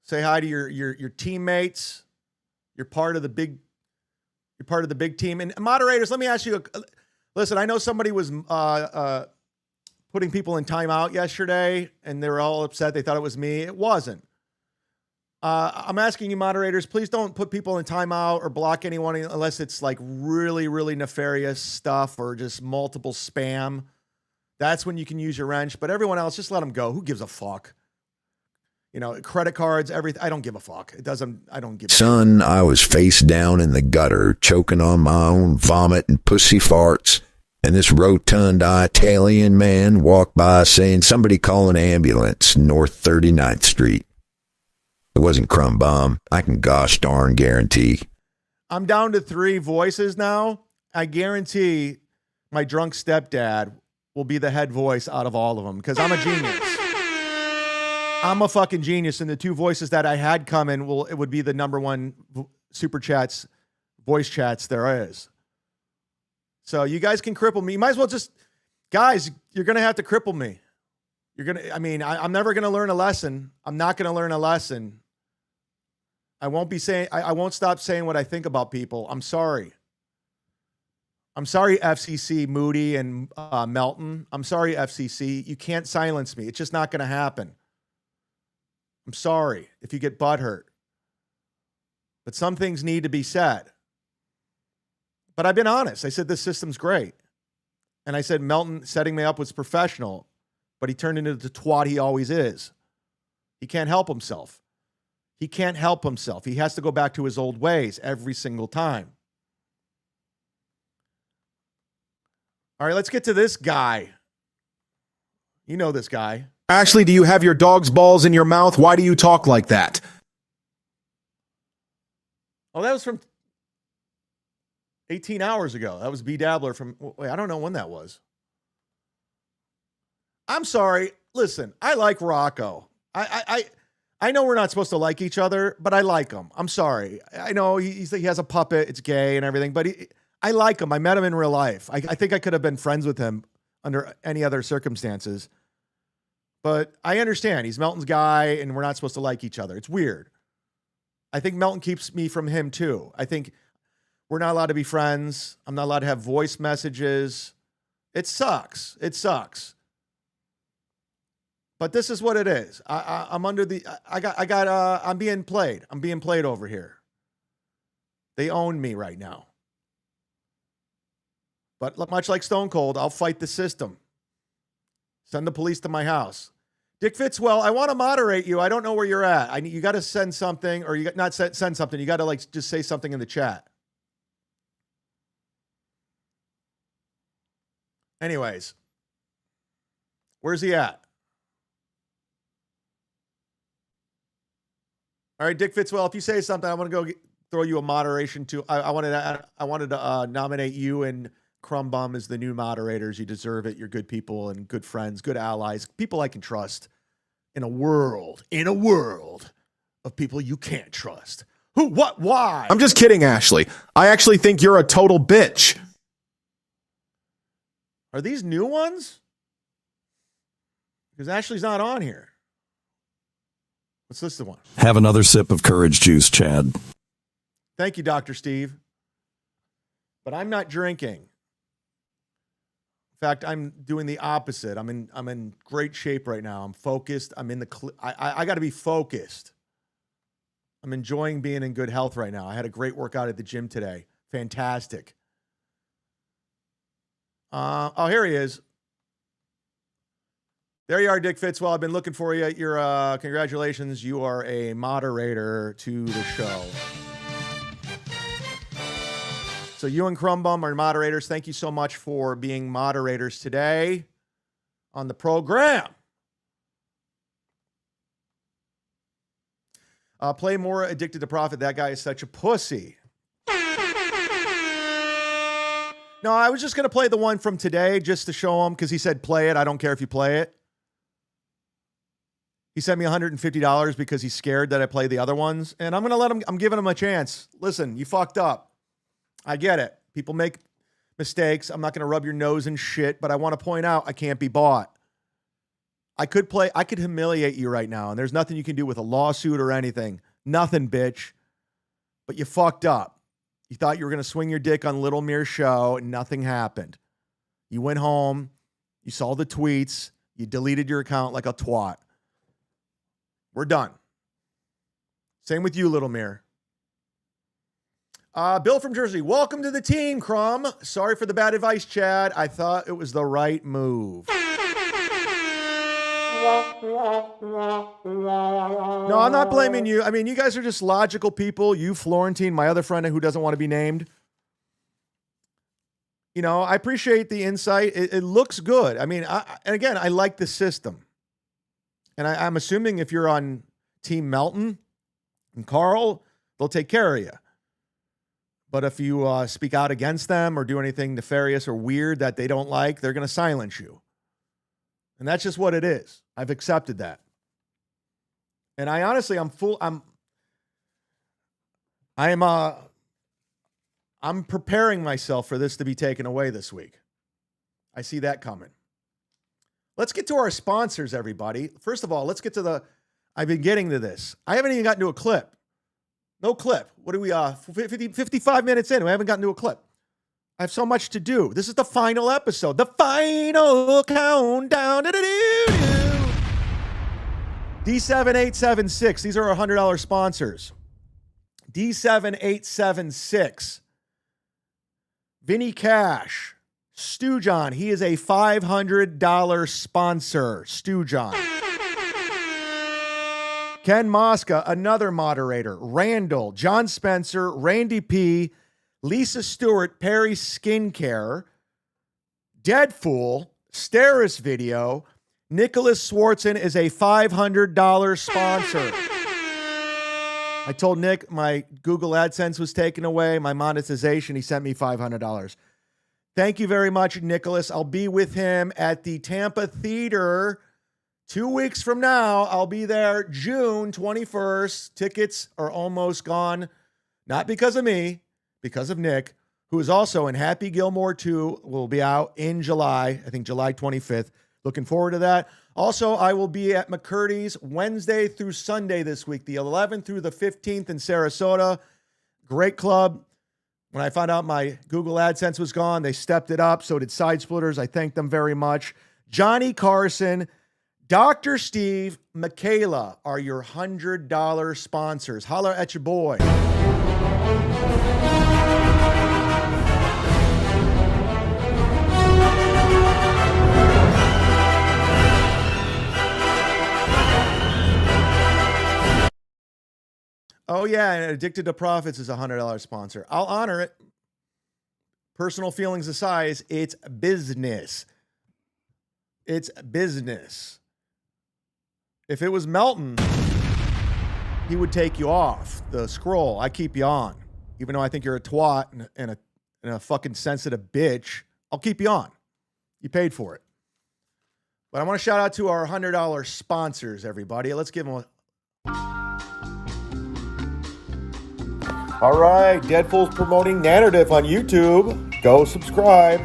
Say hi to your teammates. You're part of the big team. And moderators, let me ask you, listen, I know somebody was putting people in timeout yesterday and they were all upset. They thought it was me. It wasn't. I'm asking you moderators, please don't put people in timeout or block anyone unless it's like really, really nefarious stuff or just multiple spam. That's when you can use your wrench. But everyone else, just let them go. Who gives a fuck? You know, credit cards, everything. I don't give a fuck. I don't give a Son, I was face down in the gutter, choking on my own vomit and pussy farts. And this rotund Italian man walked by saying, somebody call an ambulance, North 39th Street. It wasn't Crumb Bomb. I can gosh darn guarantee. I'm down to 3 voices now. I guarantee my drunk stepdad will be the head voice out of all of them because I'm a genius. I'm a fucking genius, and the 2 voices that I had come in it would be the number 1 super chats, voice chats there is. So you guys can cripple me. You might as well just, guys, you're gonna have to cripple me. I'm never gonna learn a lesson. I'm not gonna learn a lesson. I won't stop saying what I think about people. I'm sorry. I'm sorry, FCC, Moody, and Melton. I'm sorry, FCC. You can't silence me. It's just not gonna happen. I'm sorry if you get butthurt. But some things need to be said. But I've been honest. I said this system's great. And I said Melton setting me up was professional, but he turned into the twat he always is. He can't help himself. He can't help himself. He has to go back to his old ways every single time. All right, let's get to this guy. You know this guy. Ashley, do you have your dog's balls in your mouth? Why do you talk like that? Oh, that was from 18 hours ago. That was B Dabbler from, wait, I don't know when that was. I'm sorry. Listen, I like Rocco. I know we're not supposed to like each other, but I like him. I'm sorry. I know he has a puppet. It's gay and everything, but I like him. I met him in real life. I think I could have been friends with him under any other circumstances. But I understand. He's Melton's guy, and we're not supposed to like each other. It's weird. I think Melton keeps me from him, too. I think we're not allowed to be friends. I'm not allowed to have voice messages. It sucks. It sucks. But this is what it is. I'm being played. I'm being played over here. They own me right now. But much like Stone Cold, I'll fight the system. Send the police to my house. Dick Fitzwell, I want to moderate you. I don't know where you're at. You got to send something, or you got not send something. You got to just say something in the chat. Anyways, where's he at? All right, Dick Fitzwell, if you say something, I want to go throw you a moderation too. I wanted to nominate you and Crumbum as the new moderators. You deserve it. You're good people and good friends, good allies, people I can trust in a world of people you can't trust. Who, what, why? I'm just kidding, Ashley. I actually think you're a total bitch. Are these new ones? Because Ashley's not on here. What's this the one? Have another sip of courage juice, Chad. Thank you, Dr. Steve. But I'm not drinking. In fact, I'm doing the opposite. I'm in great shape right now. I'm focused. I'm in the I got to be focused. I'm enjoying being in good health right now. I had a great workout at the gym today. Fantastic. Oh, here he is. There you are, Dick Fitzwell. I've been looking for you. You're congratulations. You are a moderator to the show. So you and Crumbum are moderators. Thank you so much for being moderators today on the program. Play more Addicted to Profit. That guy is such a pussy. No, I was just going to play the one from today just to show him because he said play it. I don't care if you play it. He sent me $150 because he's scared that I play the other ones. And I'm going to let him, I'm giving him a chance. Listen, you fucked up. I get it. People make mistakes. I'm not going to rub your nose in shit, but I want to point out I can't be bought. I could humiliate you right now, and there's nothing you can do with a lawsuit or anything. Nothing, bitch. But you fucked up. You thought you were going to swing your dick on Little Mir's show, and nothing happened. You went home. You saw the tweets. You deleted your account like a twat. We're done. Same with you, Little Mir. Bill from Jersey, welcome to the team, Crumb. Sorry for the bad advice, Chad. I thought it was the right move. No, I'm not blaming you. I mean, you guys are just logical people. You, Florentine, my other friend who doesn't want to be named. You know, I appreciate the insight. It looks good. I mean, and again, I like the system. And I'm assuming if you're on Team Melton and Carl, they'll take care of you. But if you speak out against them or do anything nefarious or weird that they don't like, they're going to silence you. And that's just what it is. I've accepted that. And I honestly, I'm preparing myself for this to be taken away this week. I see that coming. Let's get to our sponsors, everybody. First of all, let's get to I've been getting to this. I haven't even gotten to a clip. No clip. What are we, 55 minutes in? We haven't gotten to a clip. I have so much to do. This is the final episode. The final countdown. D7876. These are our $100 sponsors. D7876. Vinny Cash. Stu John. He is a $500 sponsor. Stu John. Ken Mosca, another moderator. Randall, John Spencer, Randy P., Lisa Stewart, Perry Skincare, Deadfool, Steris Video, Nicholas Swartzen is a $500 sponsor. I told Nick my Google AdSense was taken away, my monetization. He sent me $500. Thank you very much, Nicholas. I'll be with him at the Tampa Theater 2 weeks from now. I'll be there June 21st. Tickets are almost gone. Not because of me, because of Nick, who is also in Happy Gilmore 2, will be out in July, I think July 25th. Looking forward to that. Also, I will be at McCurdy's Wednesday through Sunday this week, the 11th through the 15th in Sarasota. Great club. When I found out my Google AdSense was gone, they stepped it up. So did Side Splitters. I thank them very much. Johnny Carson, Dr. Steve, Michaela are your $100 sponsors. Holler at your boy. Oh, yeah, and Addicted to Profits is a $100 sponsor. I'll honor it. Personal feelings aside, it's business. It's business. If it was Melton, he would take you off the scroll. I keep you on. Even though I think you're a twat and a fucking sensitive bitch, I'll keep you on. You paid for it. But I want to shout out to our $100 sponsors, everybody. Let's give them a... All right, Deadpool's promoting Nanodiff on YouTube. Go subscribe.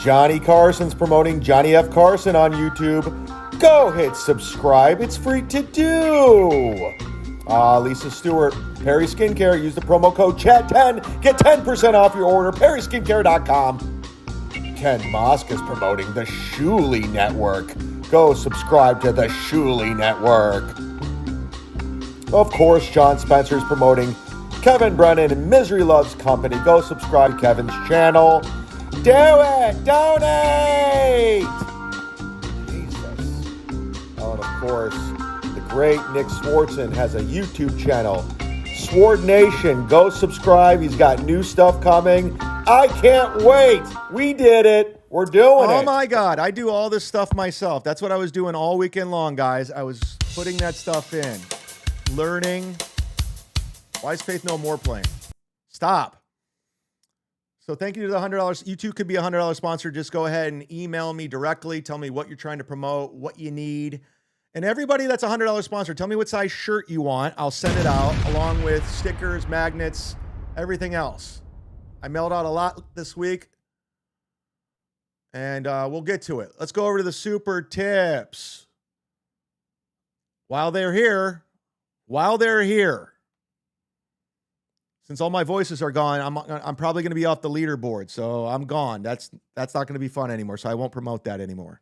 Johnny Carson's promoting Johnny F. Carson on YouTube. Go hit subscribe. It's free to do. Lisa Stewart, Perry Skincare. Use the promo code CHAT10. Get 10% off your order. PerrySkincare.com. Ken Mosk is promoting the Shuli Network. Go subscribe to the Shuli Network. Of course, John Spencer's promoting Kevin Brennan and Misery Loves Company. Go subscribe to Kevin's channel. Do it! Donate! Jesus. Oh, and of course, the great Nick Swartzen has a YouTube channel. Sword Nation, go subscribe. He's got new stuff coming. I can't wait. We did it. We're doing it. Oh my God. I do all this stuff myself. That's what I was doing all weekend long, guys. I was putting that stuff in. Learning. Why is Faith No More playing? Stop. So thank you to the $100. You too could be a $100 sponsor. Just go ahead and email me directly. Tell me what you're trying to promote, what you need. And everybody that's a $100 sponsor, tell me what size shirt you want. I'll send it out along with stickers, magnets, everything else. I mailed out a lot this week. And we'll get to it. Let's go over to the super tips. While they're here, since all my voices are gone, I'm probably going to be off the leaderboard, so I'm gone. That's not going to be fun anymore, so I won't promote that anymore.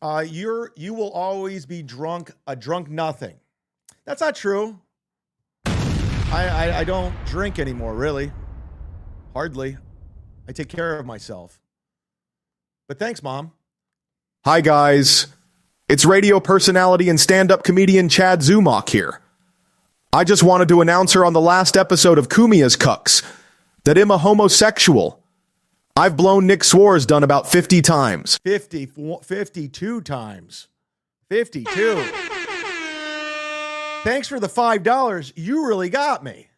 You will always be drunk, a drunk nothing. That's not true. I don't drink anymore, really. Hardly. I take care of myself. But thanks, Mom. Hi, guys. It's radio personality and stand-up comedian CHADZUMOCK here. I just wanted to announce her on the last episode of Cumia'S Cucks that I'm a homosexual. I've blown Nick Swartz done about 50 times. 52 times. 52. Thanks for the $5. You really got me.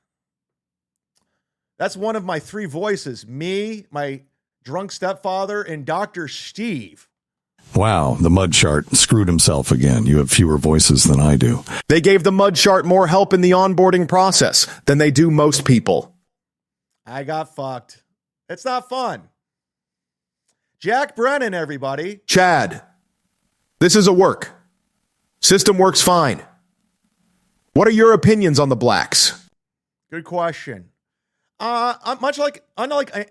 That's one of my three voices. Me, my drunk stepfather, and Dr. Steve. Wow, the mud chart screwed himself again. You have fewer voices than I do. They gave the mud chart more help in the onboarding process than they do most people. I got fucked. It's not fun. Jack Brennan, everybody. Chad, this is a work. System works fine. What are your opinions on the blacks? Good question. Unlike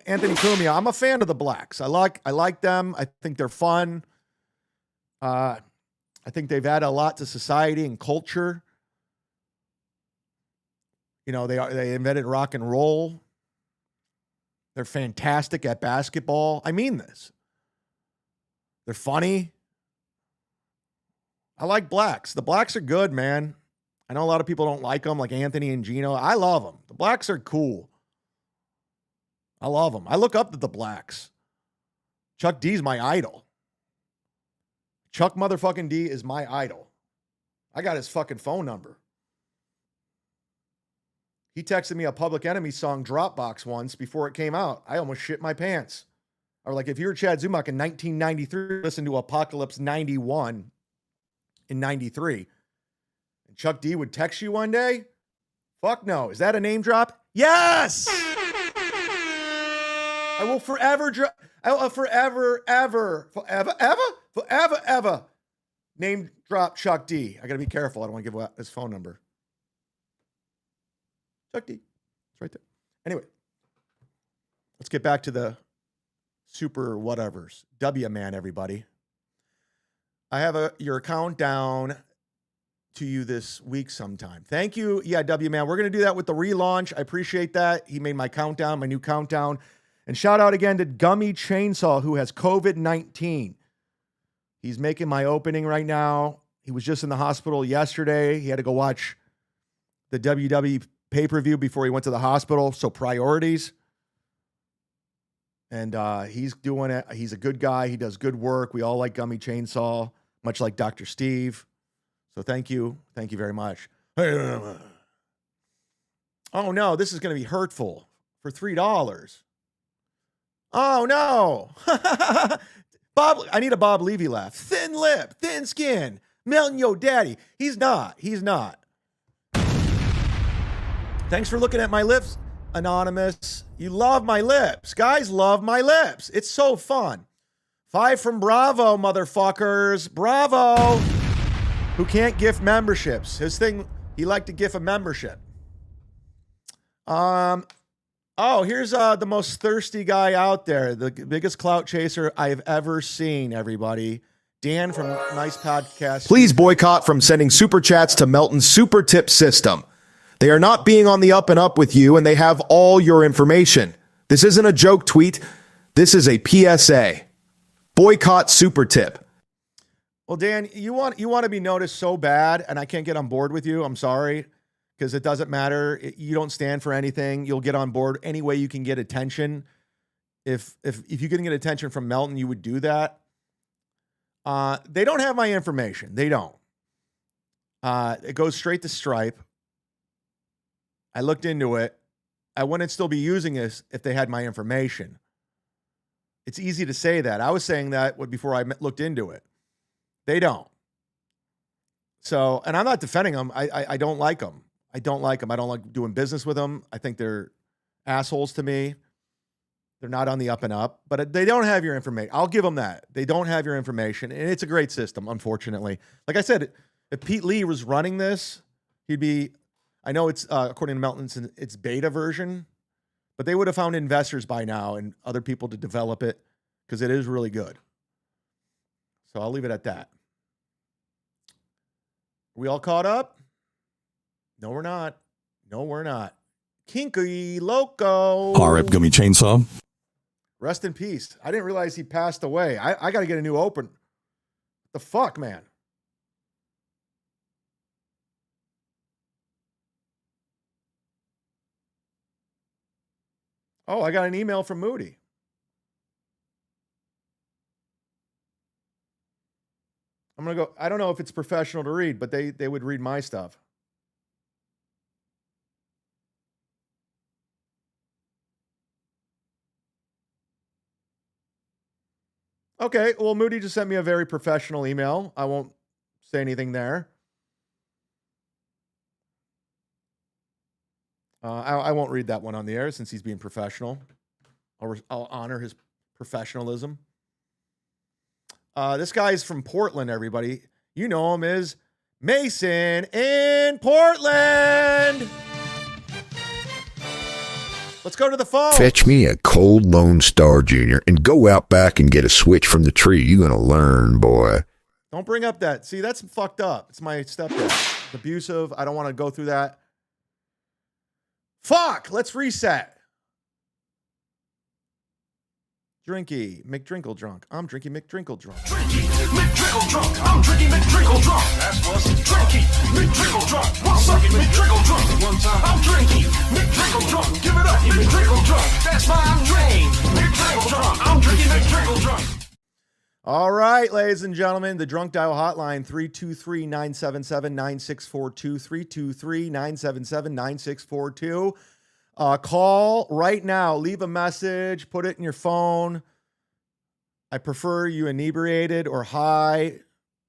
Anthony Cumia, I'm a fan of the blacks. I like them. I think they're fun. I think they've added a lot to society and culture. You know, they invented rock and roll. They're fantastic at basketball. I mean this. They're funny. I like blacks. The blacks are good, man. I know a lot of people don't like them, like Anthony and Gino. I love them. The blacks are cool. I love them. I look up to the blacks. Chuck D's my idol. Chuck motherfucking D is my idol. I got his fucking phone number. He texted me a Public Enemy song Dropbox once before it came out. I almost shit my pants. I was like, if you were Chad Zumock in 1993, listen to Apocalypse 91 in 93. And Chuck D would text you one day? Fuck no. Is that a name drop? Yes! I will forever I will forever, name drop Chuck D. I got to be careful. I don't want to give out his phone number. Chuck D. It's right there. Anyway, let's get back to the super whatevers. W-Man, everybody. I have your countdown to you this week sometime. Thank you. Yeah, W-Man. We're going to do that with the relaunch. I appreciate that. He made my countdown, my new countdown. And shout out again to Gummy Chainsaw, who has COVID-19. He's making my opening right now. He was just in the hospital yesterday. He had to go watch the WWE pay-per-view before he went to the hospital. So priorities. And he's doing it. He's a good guy. He does good work. We all like Gummy Chainsaw, much like Dr. Steve. So thank you. Thank you very much. Oh, no. This is going to be hurtful for $3. Oh, no. Bob, I need a Bob Levy laugh. Thin lip, thin skin, melting yo daddy. He's not. Thanks for looking at my lips, Anonymous. You love my lips. Guys love my lips. It's so fun. 5 from Bravo, motherfuckers. Bravo. Who can't gift memberships. His thing, he liked to gift a membership. Oh, here's the most thirsty guy out there. The biggest clout chaser I've ever seen, everybody. Dan from Nice Podcast. Please boycott from sending super chats to Melton's super tip system. They are not being on the up and up with you, and they have all your information. This isn't a joke tweet. This is a PSA. Boycott super tip. Well, Dan, you want to be noticed so bad, and I can't get on board with you. I'm sorry, because it doesn't matter. You don't stand for anything. You'll get on board any way you can get attention. If you can get attention from Melton, you would do that. They don't have my information. They don't. It goes straight to Stripe. I looked into it. I wouldn't still be using this if they had my information. It's easy to say that. I was saying that before I looked into it. They don't. So, and I'm not defending them. I don't like them. I don't like them. I don't like doing business with them. I think they're assholes to me. They're not on the up and up, but they don't have your information. I'll give them that. They don't have your information, and it's a great system, unfortunately. Like I said, if Pete Lee was running this, he'd be, I know it's, according to Melton, it's beta version, but they would have found investors by now and other people to develop it because it is really good. So I'll leave it at that. Are we all caught up? No, we're not. No, we're not. Kinky Loco. RIP Gummy Chainsaw. Rest in peace. I didn't realize he passed away. I got to get a new open. What the fuck, man? Oh, I got an email from Moody. I'm going to go. I don't know if it's professional to read, but they would read my stuff. Okay, well, Moody just sent me a very professional email. I won't say anything there. I won't read that one on the air since he's being professional. I'll honor his professionalism. This guy's from Portland, everybody. You know him as Mason in Portland. Let's go to the phone. Fetch me a cold Lone Star Jr. and go out back and get a switch from the tree. You're going to learn, boy. Don't bring up that. See, that's fucked up. It's my stepdad. It's abusive. I don't want to go through that. Fuck. Let's reset. Drinky McDrinkle drunk. I'm Drinky McDrinkle drunk. Drinky McDrinkle drunk. I'm Drinky McDrinkle drunk. That's what's Drinky McDrinkle drunk. What's up, McDrinkle drunk? One time. I'm Drinky McDrinkle drunk. Give it up, McDrinkle drunk. That's my name. McDrinkle drunk. I'm Drinky McDrinkle drunk. All right, ladies and gentlemen, the drunk dial hotline 323-977-9642. 323-977-9642. Call right now. Leave a message. Put it in your phone. I prefer you inebriated or high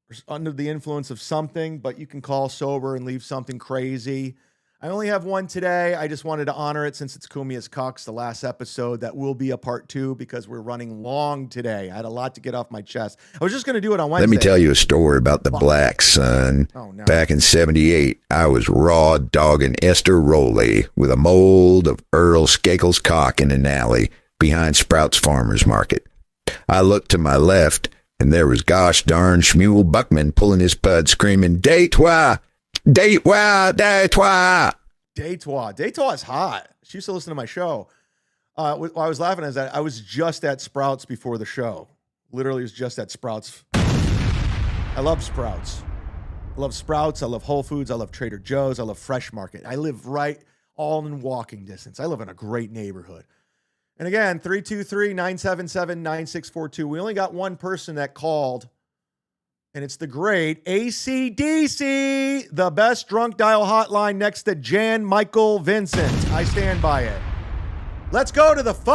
or under the influence of something, but you can call sober and leave something crazy. I only have one today. I just wanted to honor it since it's Cumia'S Cucks, the last episode. That will be a part 2 because we're running long today. I had a lot to get off my chest. I was just going to do it on Wednesday. Let me tell you a story about the blacks, son. Oh, no. Back in 78, I was raw dogging Esther Rowley with a mold of Earl Skakel's cock in an alley behind Sprouts Farmers Market. I looked to my left, and there was gosh darn Shmuel Buckman pulling his pud, screaming, "Deitois! Deitois! Deitois!" Deitois. Deitois is hot. She used to listen to my show. What I was laughing at is that I was just at Sprouts before the show. Literally was just at Sprouts. I love Sprouts. I love Sprouts. I love Whole Foods. I love Trader Joe's. I love Fresh Market. I live right all in walking distance. I live in a great neighborhood. And again, 323-977-9642. We only got one person that called, and it's the great ACDC, the best drunk dial hotline next to Jan Michael Vincent. I stand by it. Let's go to the phones.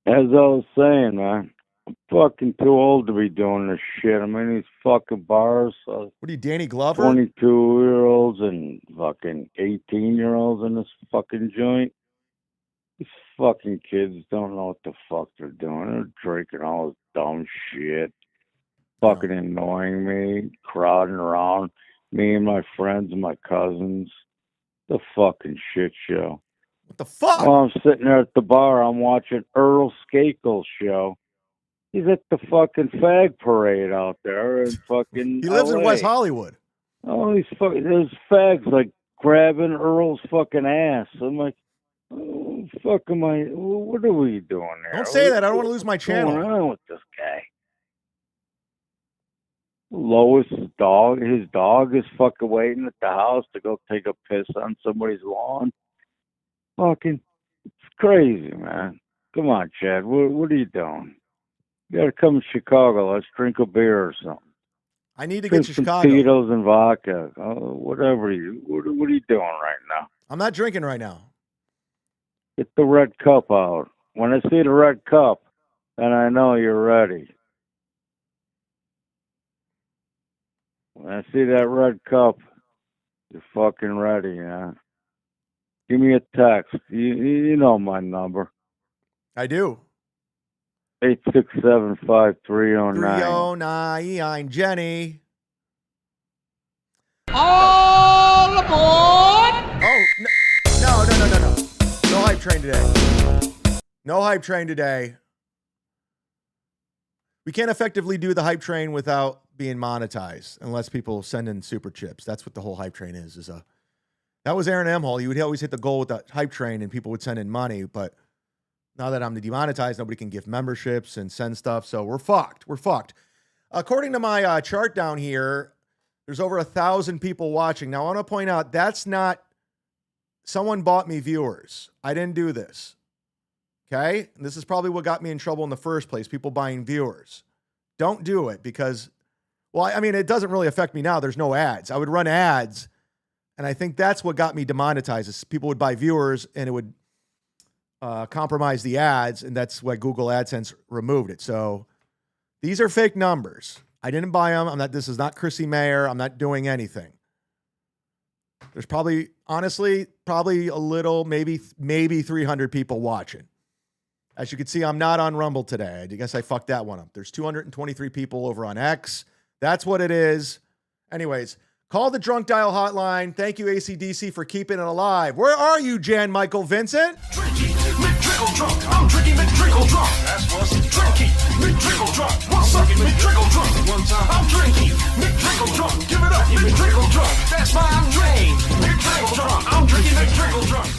As I was saying, man, I'm fucking too old to be doing this shit. I'm in these fucking bars. What are you, Danny Glover? 22-year-olds and fucking 18-year-olds in this fucking joint. These fucking kids don't know what the fuck they're doing. They're drinking all this dumb shit. Fucking annoying me, crowding around me and my friends and my cousins. The fucking shit show. What the fuck? While I'm sitting there at the bar, I'm watching Earl Skakel's show. He's at the fucking fag parade out there in fucking He lives LA. in West Hollywood. Oh, there's fags like grabbing Earl's fucking ass. I'm like, oh, fuck am I? What are we doing there? Don't say that. I don't want to lose my What's channel. going on with this guy? Lois' dog, his dog is fucking waiting at the house to go take a piss on somebody's lawn. Fucking, it's crazy, man. Come on, Chad. What are you doing? You gotta come to Chicago. Let's drink a beer or something. I need to get to Some Chicago. Tito's and vodka. Whatever what are you doing right now? I'm not drinking right now. Get the red cup out. When I see the red cup, then I know you're ready. When I see that red cup, you're fucking ready, yeah. Give me a text. You know my number. I do. 867-5309. 309 Jenny. All aboard! Oh, no. No hype train today. No hype train today. We can't effectively do the hype train without being monetized unless people send in super chips. That's what the whole hype train is. That was Aaron Emhall. He would always hit the goal with the hype train and people would send in money. But now that I'm demonetized, nobody can give memberships and send stuff. So we're fucked. We're fucked. According to my chart down here, there's over 1,000 people watching. Now, I want to point out that's not someone bought me viewers. I didn't do this. Okay? And this is probably what got me in trouble in the first place, people buying viewers. Don't do it because, well, I mean, it doesn't really affect me now. There's no ads. I would run ads, and I think that's what got me demonetized is people would buy viewers, and it would compromise the ads, and that's why Google AdSense removed it. So these are fake numbers. I didn't buy them. This is not Chrissy Mayer. I'm not doing anything. There's probably a little, maybe 300 people watching. As you can see, I'm not on Rumble today. I guess I fucked that one up. There's 223 people over on X. That's what it is. Anyways, call the drunk dial hotline. Thank you, ACDC, for keeping it alive. Where are you, Jan Michael Vincent? Drinky, McDrickle drunk. I'm drinking McDrickle drunk. That's what's drinky, McDrickle drunk. One sucking McDrickle drunk. One time I'm drinking McDrickle drunk. Give it up, McDrickle drunk. That's my name, McDrickle drunk. I'm drinking McDrickle drunk.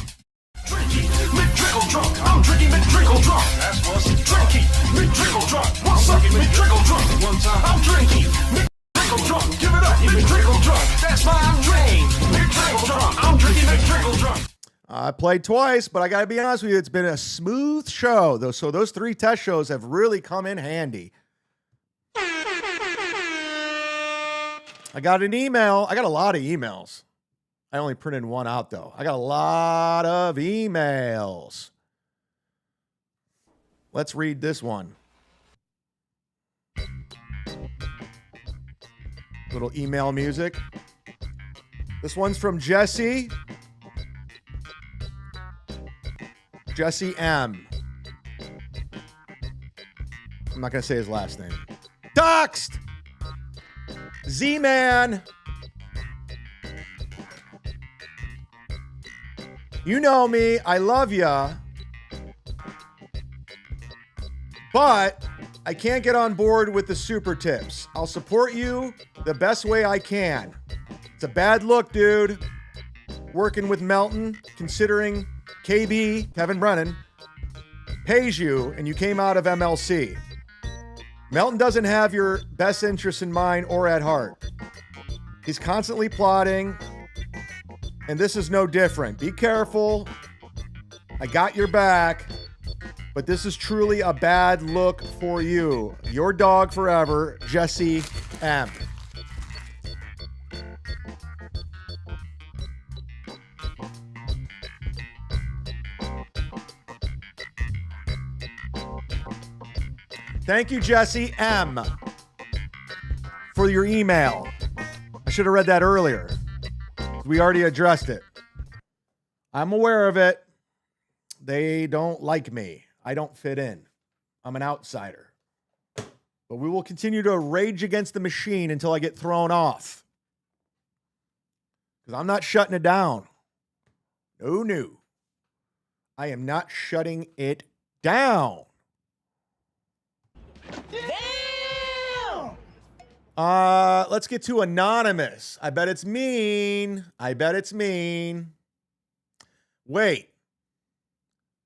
Drinky, McDrickle drunk. I'm drinking McDrickle drunk. That's what's drinky, McDrickle drunk. One sucking McDrickle drunk. One time I'm drinking McDrickle drunk. Give it up, McDrickle drunk. That's my name, McDrickle drunk. I'm drinking McDrickle drunk. I played twice, but I got to be honest with you, it's been a smooth show. So those 3 test shows have really come in handy. I got an email. I got a lot of emails. I only printed one out, though. I got a lot of emails. Let's read this one. Little email music. This one's from Jesse. Jesse M. I'm not going to say his last name. Doxed! Z-Man. You know me. I love ya. But I can't get on board with the super tips. I'll support you the best way I can. It's a bad look, dude. Working with Melton, considering KB, Kevin Brennan, pays you and you came out of MLC. Melton doesn't have your best interests in mind or at heart. He's constantly plotting, and this is no different. Be careful. I got your back, but this is truly a bad look for you. Your dog forever, Jesse M. Thank you, Jesse M., for your email. I should have read that earlier. We already addressed it. I'm aware of it. They don't like me. I don't fit in. I'm an outsider. But we will continue to rage against the machine until I get thrown off. Because I'm not shutting it down. No. I am not shutting it down. Damn! Let's get to anonymous. I bet it's mean. Wait.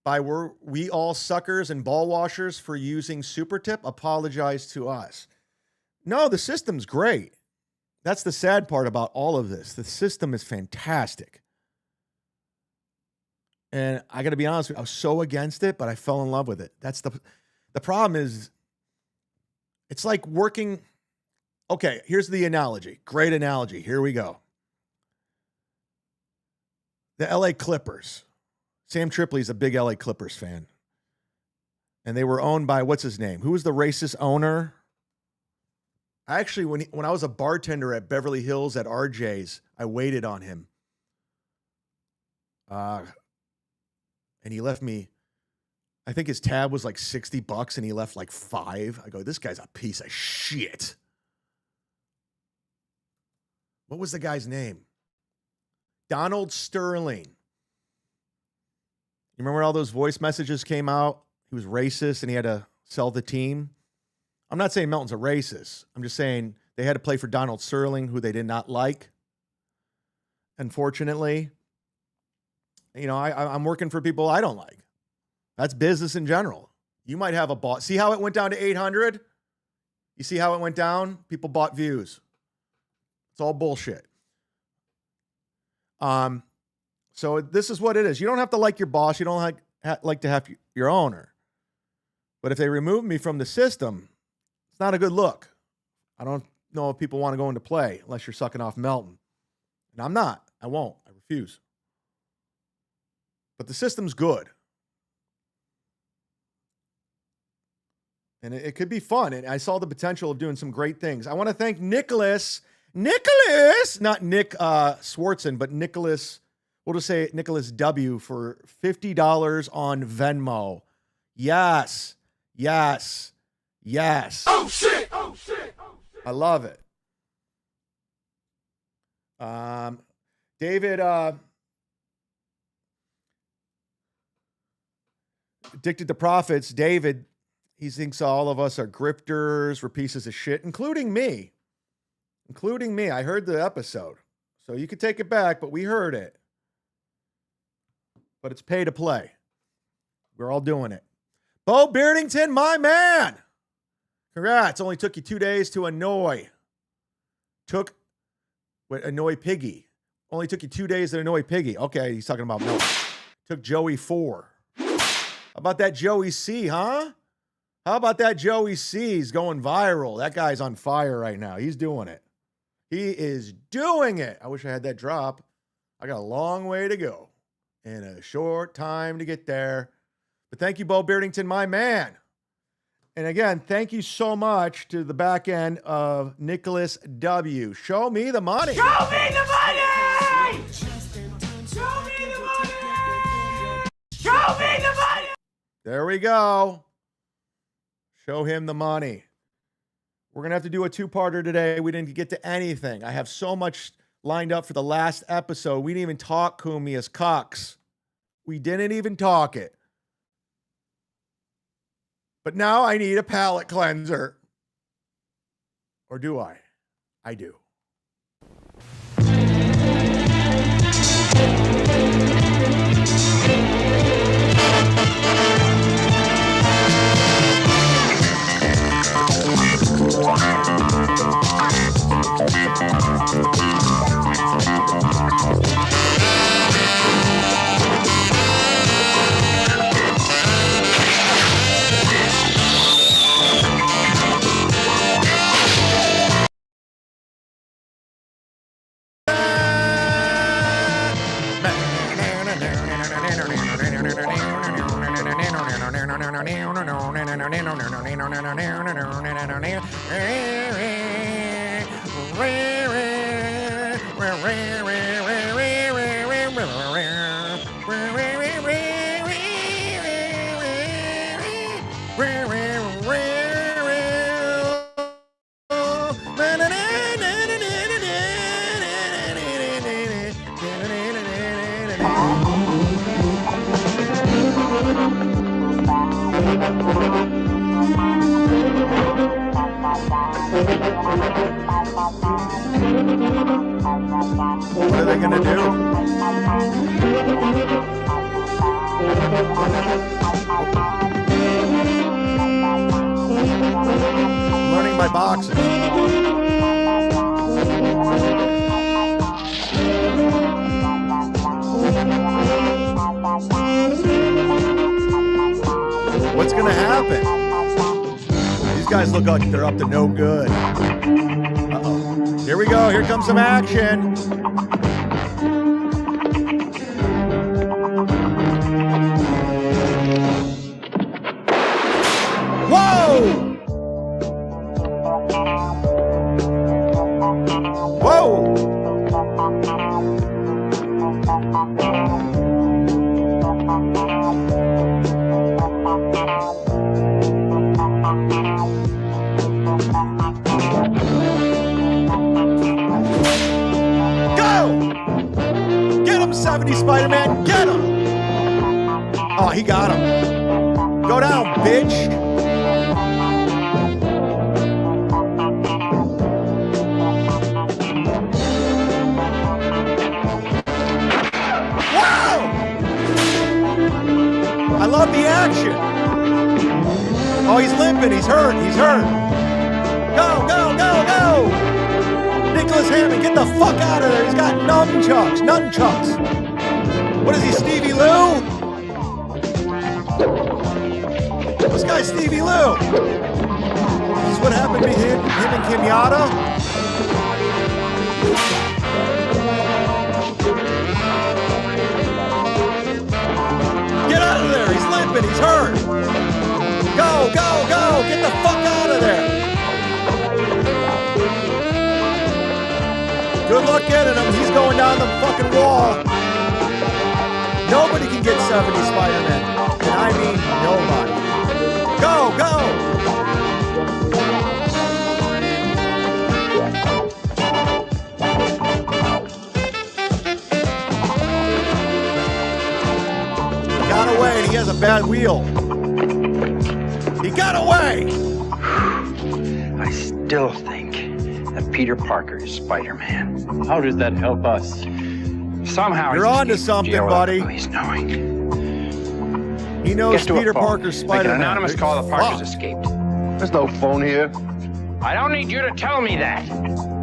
Were we all suckers and ball washers for using Super Tip? Apologize to us. No, the system's great. That's the sad part about all of this. The system is fantastic. And I got to be honest with you, I was so against it, but I fell in love with it. That's the problem is, it's like working. Okay, here's the analogy. Great analogy. Here we go. The LA Clippers. Sam Tripoli's a big LA Clippers fan. And they were owned by, what's his name? Who was the racist owner? Actually, when I was a bartender at Beverly Hills at RJ's, I waited on him. And he left me, I think his tab was like $60 and he left like $5. I go, this guy's a piece of shit. What was the guy's name? Donald Sterling. You remember all those voice messages came out? He was racist and he had to sell the team. I'm not saying Melton's a racist. I'm just saying they had to play for Donald Sterling, who they did not like. Unfortunately, I'm working for people I don't like. That's business in general. You might have a boss. See how it went down to 800? You see how it went down? People bought views. It's all bullshit. So this is what it is. You don't have to like your boss. You don't like to have your owner. But if they remove me from the system, it's not a good look. I don't know if people want to go into play unless you're sucking off Melton. And I'm not. I won't. I refuse. But the system's good. And it could be fun. And I saw the potential of doing some great things. I want to thank Nicholas, not Nick Swartzen, but Nicholas, we'll just say Nicholas W. for $50 on Venmo. Yes. Oh shit! I love it. David, Addicted to Profits, David, he thinks all of us are grifters, we're pieces of shit, including me. I heard the episode. So you could take it back, but we heard it. But it's pay to play. We're all doing it. Bo Beardington, my man. Congrats. Only took you 2 days to annoy. Annoy Piggy. Only took you 2 days to annoy Piggy. Okay, he's talking about Milk. Took Joey 4. How about that Joey C, huh? How about that Joey C? He's going viral. That guy's on fire right now. He's doing it. He is doing it. I wish I had that drop. I got a long way to go and a short time to get there. But thank you, Bo Beardington, my man. And again, thank you so much to the back end of Nicholas W. Show me the money. Show me the money! Show me the money! Show me the money! There we go. Show him the money. We're going to have to do a two-parter today. We didn't get to anything. I have so much lined up for the last episode. We didn't even talk Cumia'S Cucks. We didn't even talk it. But now I need a palate cleanser. Or do I? I do. What are they going to do? I'm learning my boxes. What's going to happen? These guys look like they're up to no good. Uh-oh. Here we go. Here comes some action. Whoa! Whoa! Spider-Man, get him! Oh, he got him. Go down, bitch! Wow! I love the action. Oh, he's limping. He's hurt. He's hurt. Go, go, go, go! Nicholas Hammond, get the fuck out of there. He's got nunchucks. Nunchucks. What is he, Stevie Lou? This guy's Stevie Lou. This is what happened to him and Cumia'S. Get out of there. He's limping. He's hurt. Go, go, go. Get the fuck out of there. Good luck getting him. He's going down the fucking wall. Nobody can get 70 Spider-Man. And I mean nobody. Go, go! He got away and he has a bad wheel. He got away! I still think that Peter Parker is Spider-Man. How does that help us? Somehow you're on to something, buddy. He's knowing. He knows Peter Parker's Spider-Man. Make an anonymous call the Parker's escaped. There's no phone here. I don't need you to tell me that.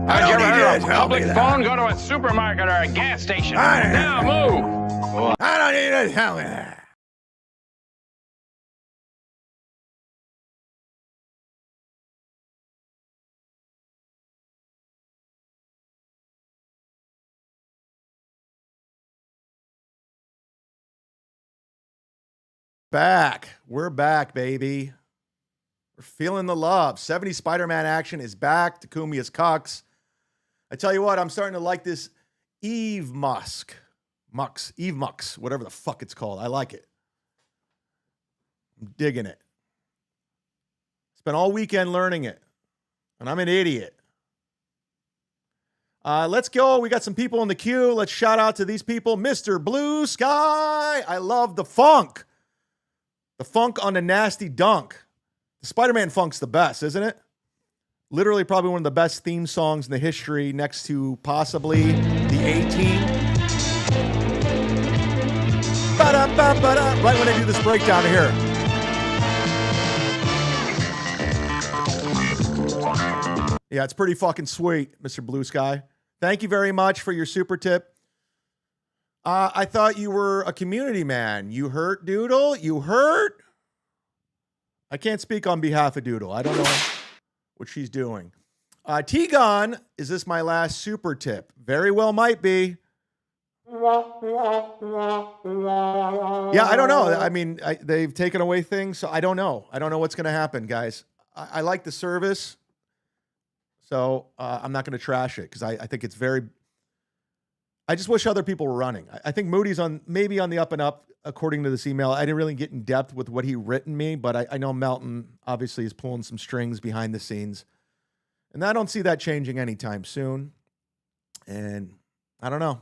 I don't need you to tell me public that. phone, go to a supermarket or a gas station. Now move. I don't need to tell me that. Back. We're back, baby. We're feeling the love. 70 Spider-Man action is back to Cumia'S Cucks. I tell you what, I'm starting to like this Eve Musk. Eve Mucks, whatever the fuck it's called. I like it. I'm digging it. Spent all weekend learning it. And I'm an idiot. Let's go. We got some people in the queue. Let's shout out to these people. Mr. Blue Sky. I love the funk. The funk on the nasty dunk. The Spider-Man funk's the best, isn't it? Literally probably one of the best theme songs in the history next to possibly the A-Team. Ba-da-ba-ba-da. Right when I do this breakdown here. Yeah, it's pretty fucking sweet, Mr. Blue Sky. Thank you very much for your super tip. I thought you were a community man. You hurt, Doodle? You hurt? I can't speak on behalf of Doodle. I don't know what she's doing. T-Gon, is this my last super tip? Very well might be. Yeah, I don't know. I mean, they've taken away things, so I don't know. I don't know what's going to happen, guys. I like the service, so I'm not going to trash it because I think it's very... I just wish other people were running. I think Moody's maybe on the up and up, according to this email. I didn't really get in depth with what he written me, but I know Melton obviously is pulling some strings behind the scenes. And I don't see that changing anytime soon. And I don't know.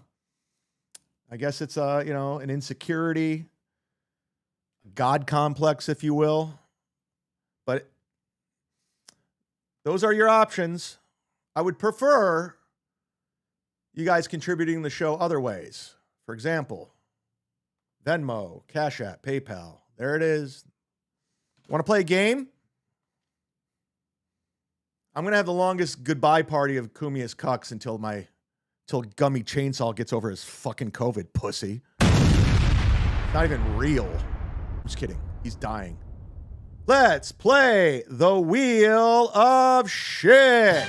I guess it's an insecurity, God complex, if you will. But those are your options. I would prefer you guys contributing the show other ways. For example, Venmo, CASHAPP, PayPal. There it is. Want to play a game? I'm going to have the longest goodbye party of Cumia'S Cucks until Gummy Chainsaw gets over his fucking COVID pussy. Not even real. I'm just kidding. He's dying. Let's play the Wheel of Shit.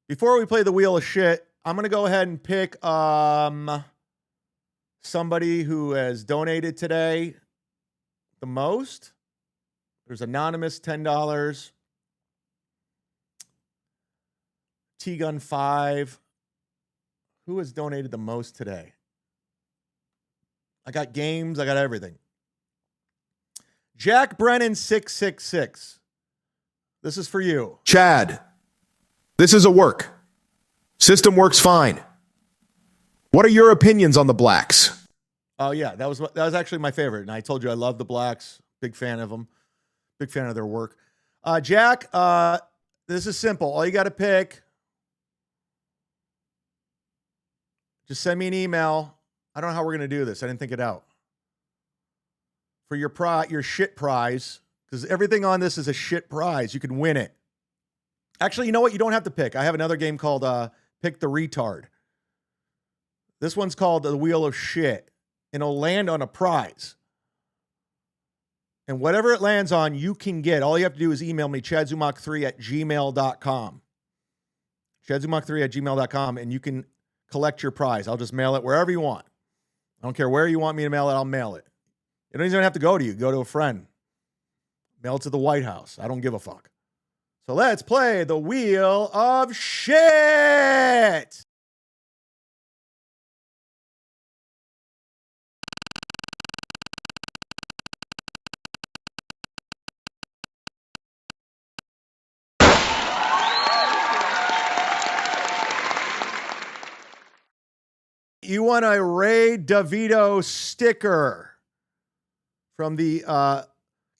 Before we play the Wheel of Shit, I'm going to go ahead and pick somebody who has donated today the most. There's anonymous, $10. T-Gun 5. Who has donated the most today? I got games. I got everything. Jack Brennan 666. This is for you. Chad, this is a work. System works fine. What are your opinions on the Blacks? Oh, yeah. That was actually my favorite. And I told you I love the Blacks. Big fan of them. Big fan of their work. Jack, this is simple. All you got to pick, just send me an email. I don't know how we're going to do this. I didn't think it out. For your shit prize, because everything on this is a shit prize. You can win it. Actually, you know what? You don't have to pick. I have another game called Pick the Retard. This one's called The Wheel of Shit. And it'll land on a prize. And whatever it lands on, you can get. All you have to do is email me, chadzumock3@gmail.com. chadzumock3@gmail.com, and you can collect your prize. I'll just mail it wherever you want. I don't care where you want me to mail it, I'll mail it. You don't even have to go to you. Go to a friend. Mail it to the White House. I don't give a fuck. So let's play the Wheel of Shit. You want a Ray DeVito sticker from the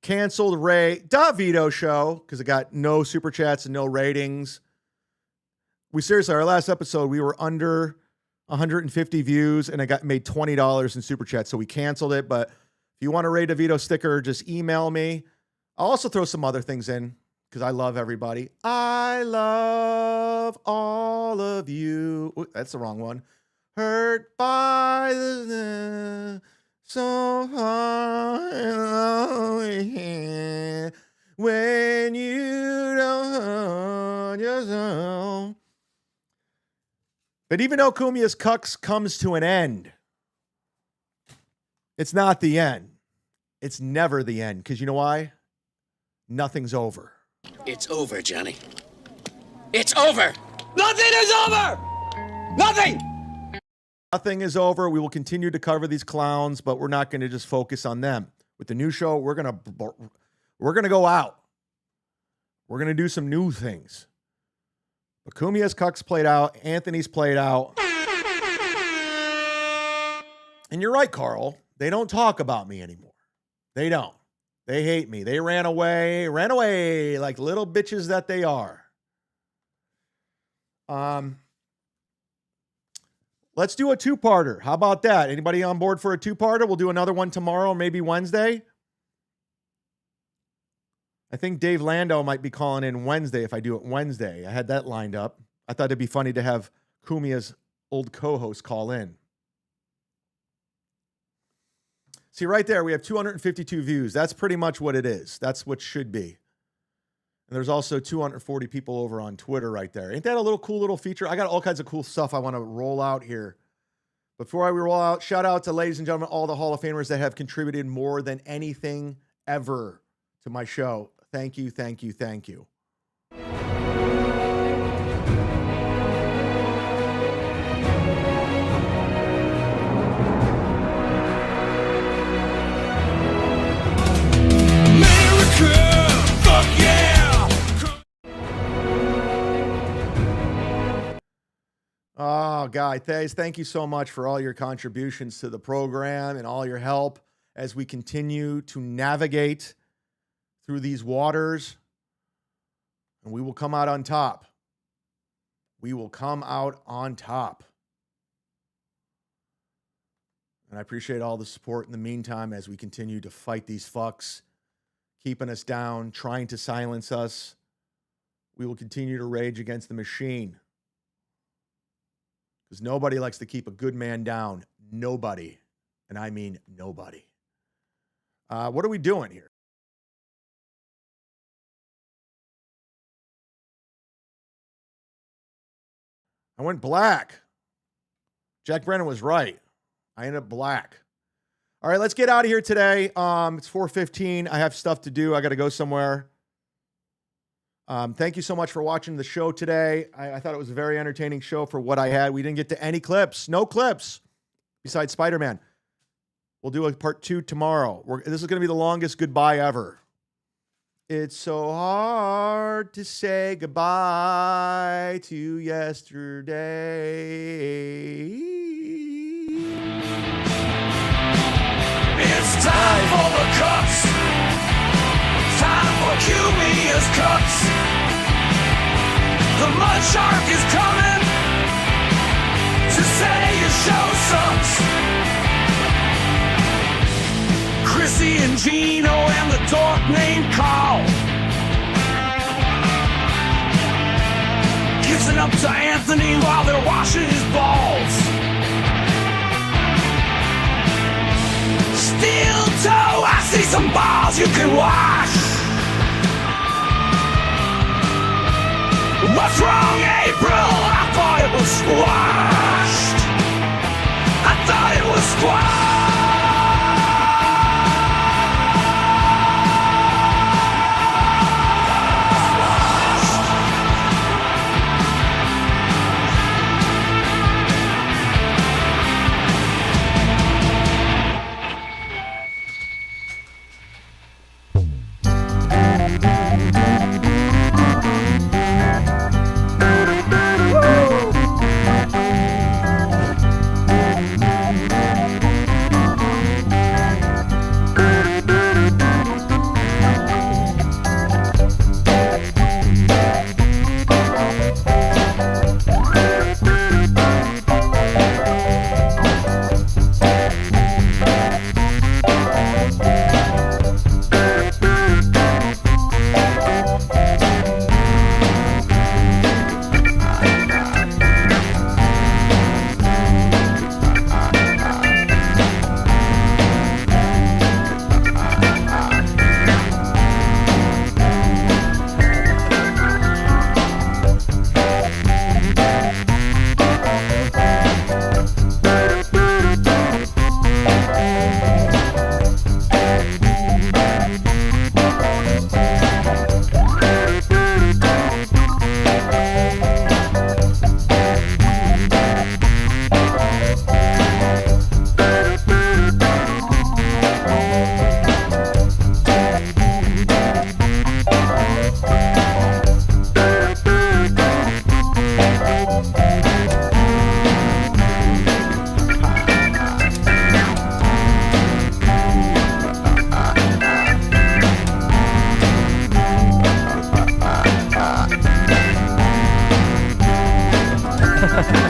canceled Ray DeVito show because it got no super chats and no ratings. Our last episode, we were under 150 views and it made $20 in super chats. So we canceled it. But if you want a Ray DeVito sticker, just email me. I'll also throw some other things in because I love everybody. I love all of you. Ooh, that's the wrong one. Hurt by the so hard when you don't hold yourself. But even though Cumia'S Cucks comes to an end, It's not the end. It's never the end. Because you know why? Nothing's over. It's over, Johnny. It's over. Nothing is over. Nothing. Nothing is over. We will continue to cover these clowns, but we're not going to just focus on them. With the new show, we're going to go out. We're going to do some new things. But Cumia'S Cucks played out. Anthony's played out. And you're right, Carl. They don't talk about me anymore. They don't. They hate me. They ran away like little bitches that they are. Let's do a two-parter. How about that? Anybody on board for a two-parter? We'll do another one tomorrow, maybe Wednesday. I think Dave Lando might be calling in Wednesday if I do it Wednesday. I had that lined up. I thought it'd be funny to have Cumia'S old co-host call in. See, right there, we have 252 views. That's pretty much what it is. That's what should be. And there's also 240 people over on Twitter right there. Ain't that a little cool little feature? I got all kinds of cool stuff I want to roll out here. Before I roll out, shout out to, ladies and gentlemen, all the Hall of Famers that have contributed more than anything ever to my show. Thank you, thank you, thank you. Oh, Guy Thays, thank you so much for all your contributions to the program and all your help as we continue to navigate through these waters. And we will come out on top. We will come out on top. And I appreciate all the support in the meantime as we continue to fight these fucks, keeping us down, trying to silence us. We will continue to rage against the machine. Because nobody likes to keep a good man down. Nobody. And I mean nobody. What are we doing here? I went black. Jack Brennan was right. I ended up black. All right, let's get out of here today. It's 4:15. I have stuff to do. I got to go somewhere. Thank you so much for watching the show today. I thought it was a very entertaining show for what I had. We didn't get to any clips. No clips besides Spider-Man. We'll do a part 2 tomorrow. This is going to be the longest goodbye ever. It's so hard to say goodbye to yesterday. It's time for the Cucks. Time for Cumia'S Cucks. The mud shark is coming to say your show sucks. Chrissy and Gino and the dork named Carl kissing up to Anthony while they're washing his balls. Steel toe, I see some balls you can wash. What's wrong, April? I thought it was squashed. I thought it was squashed. Bye.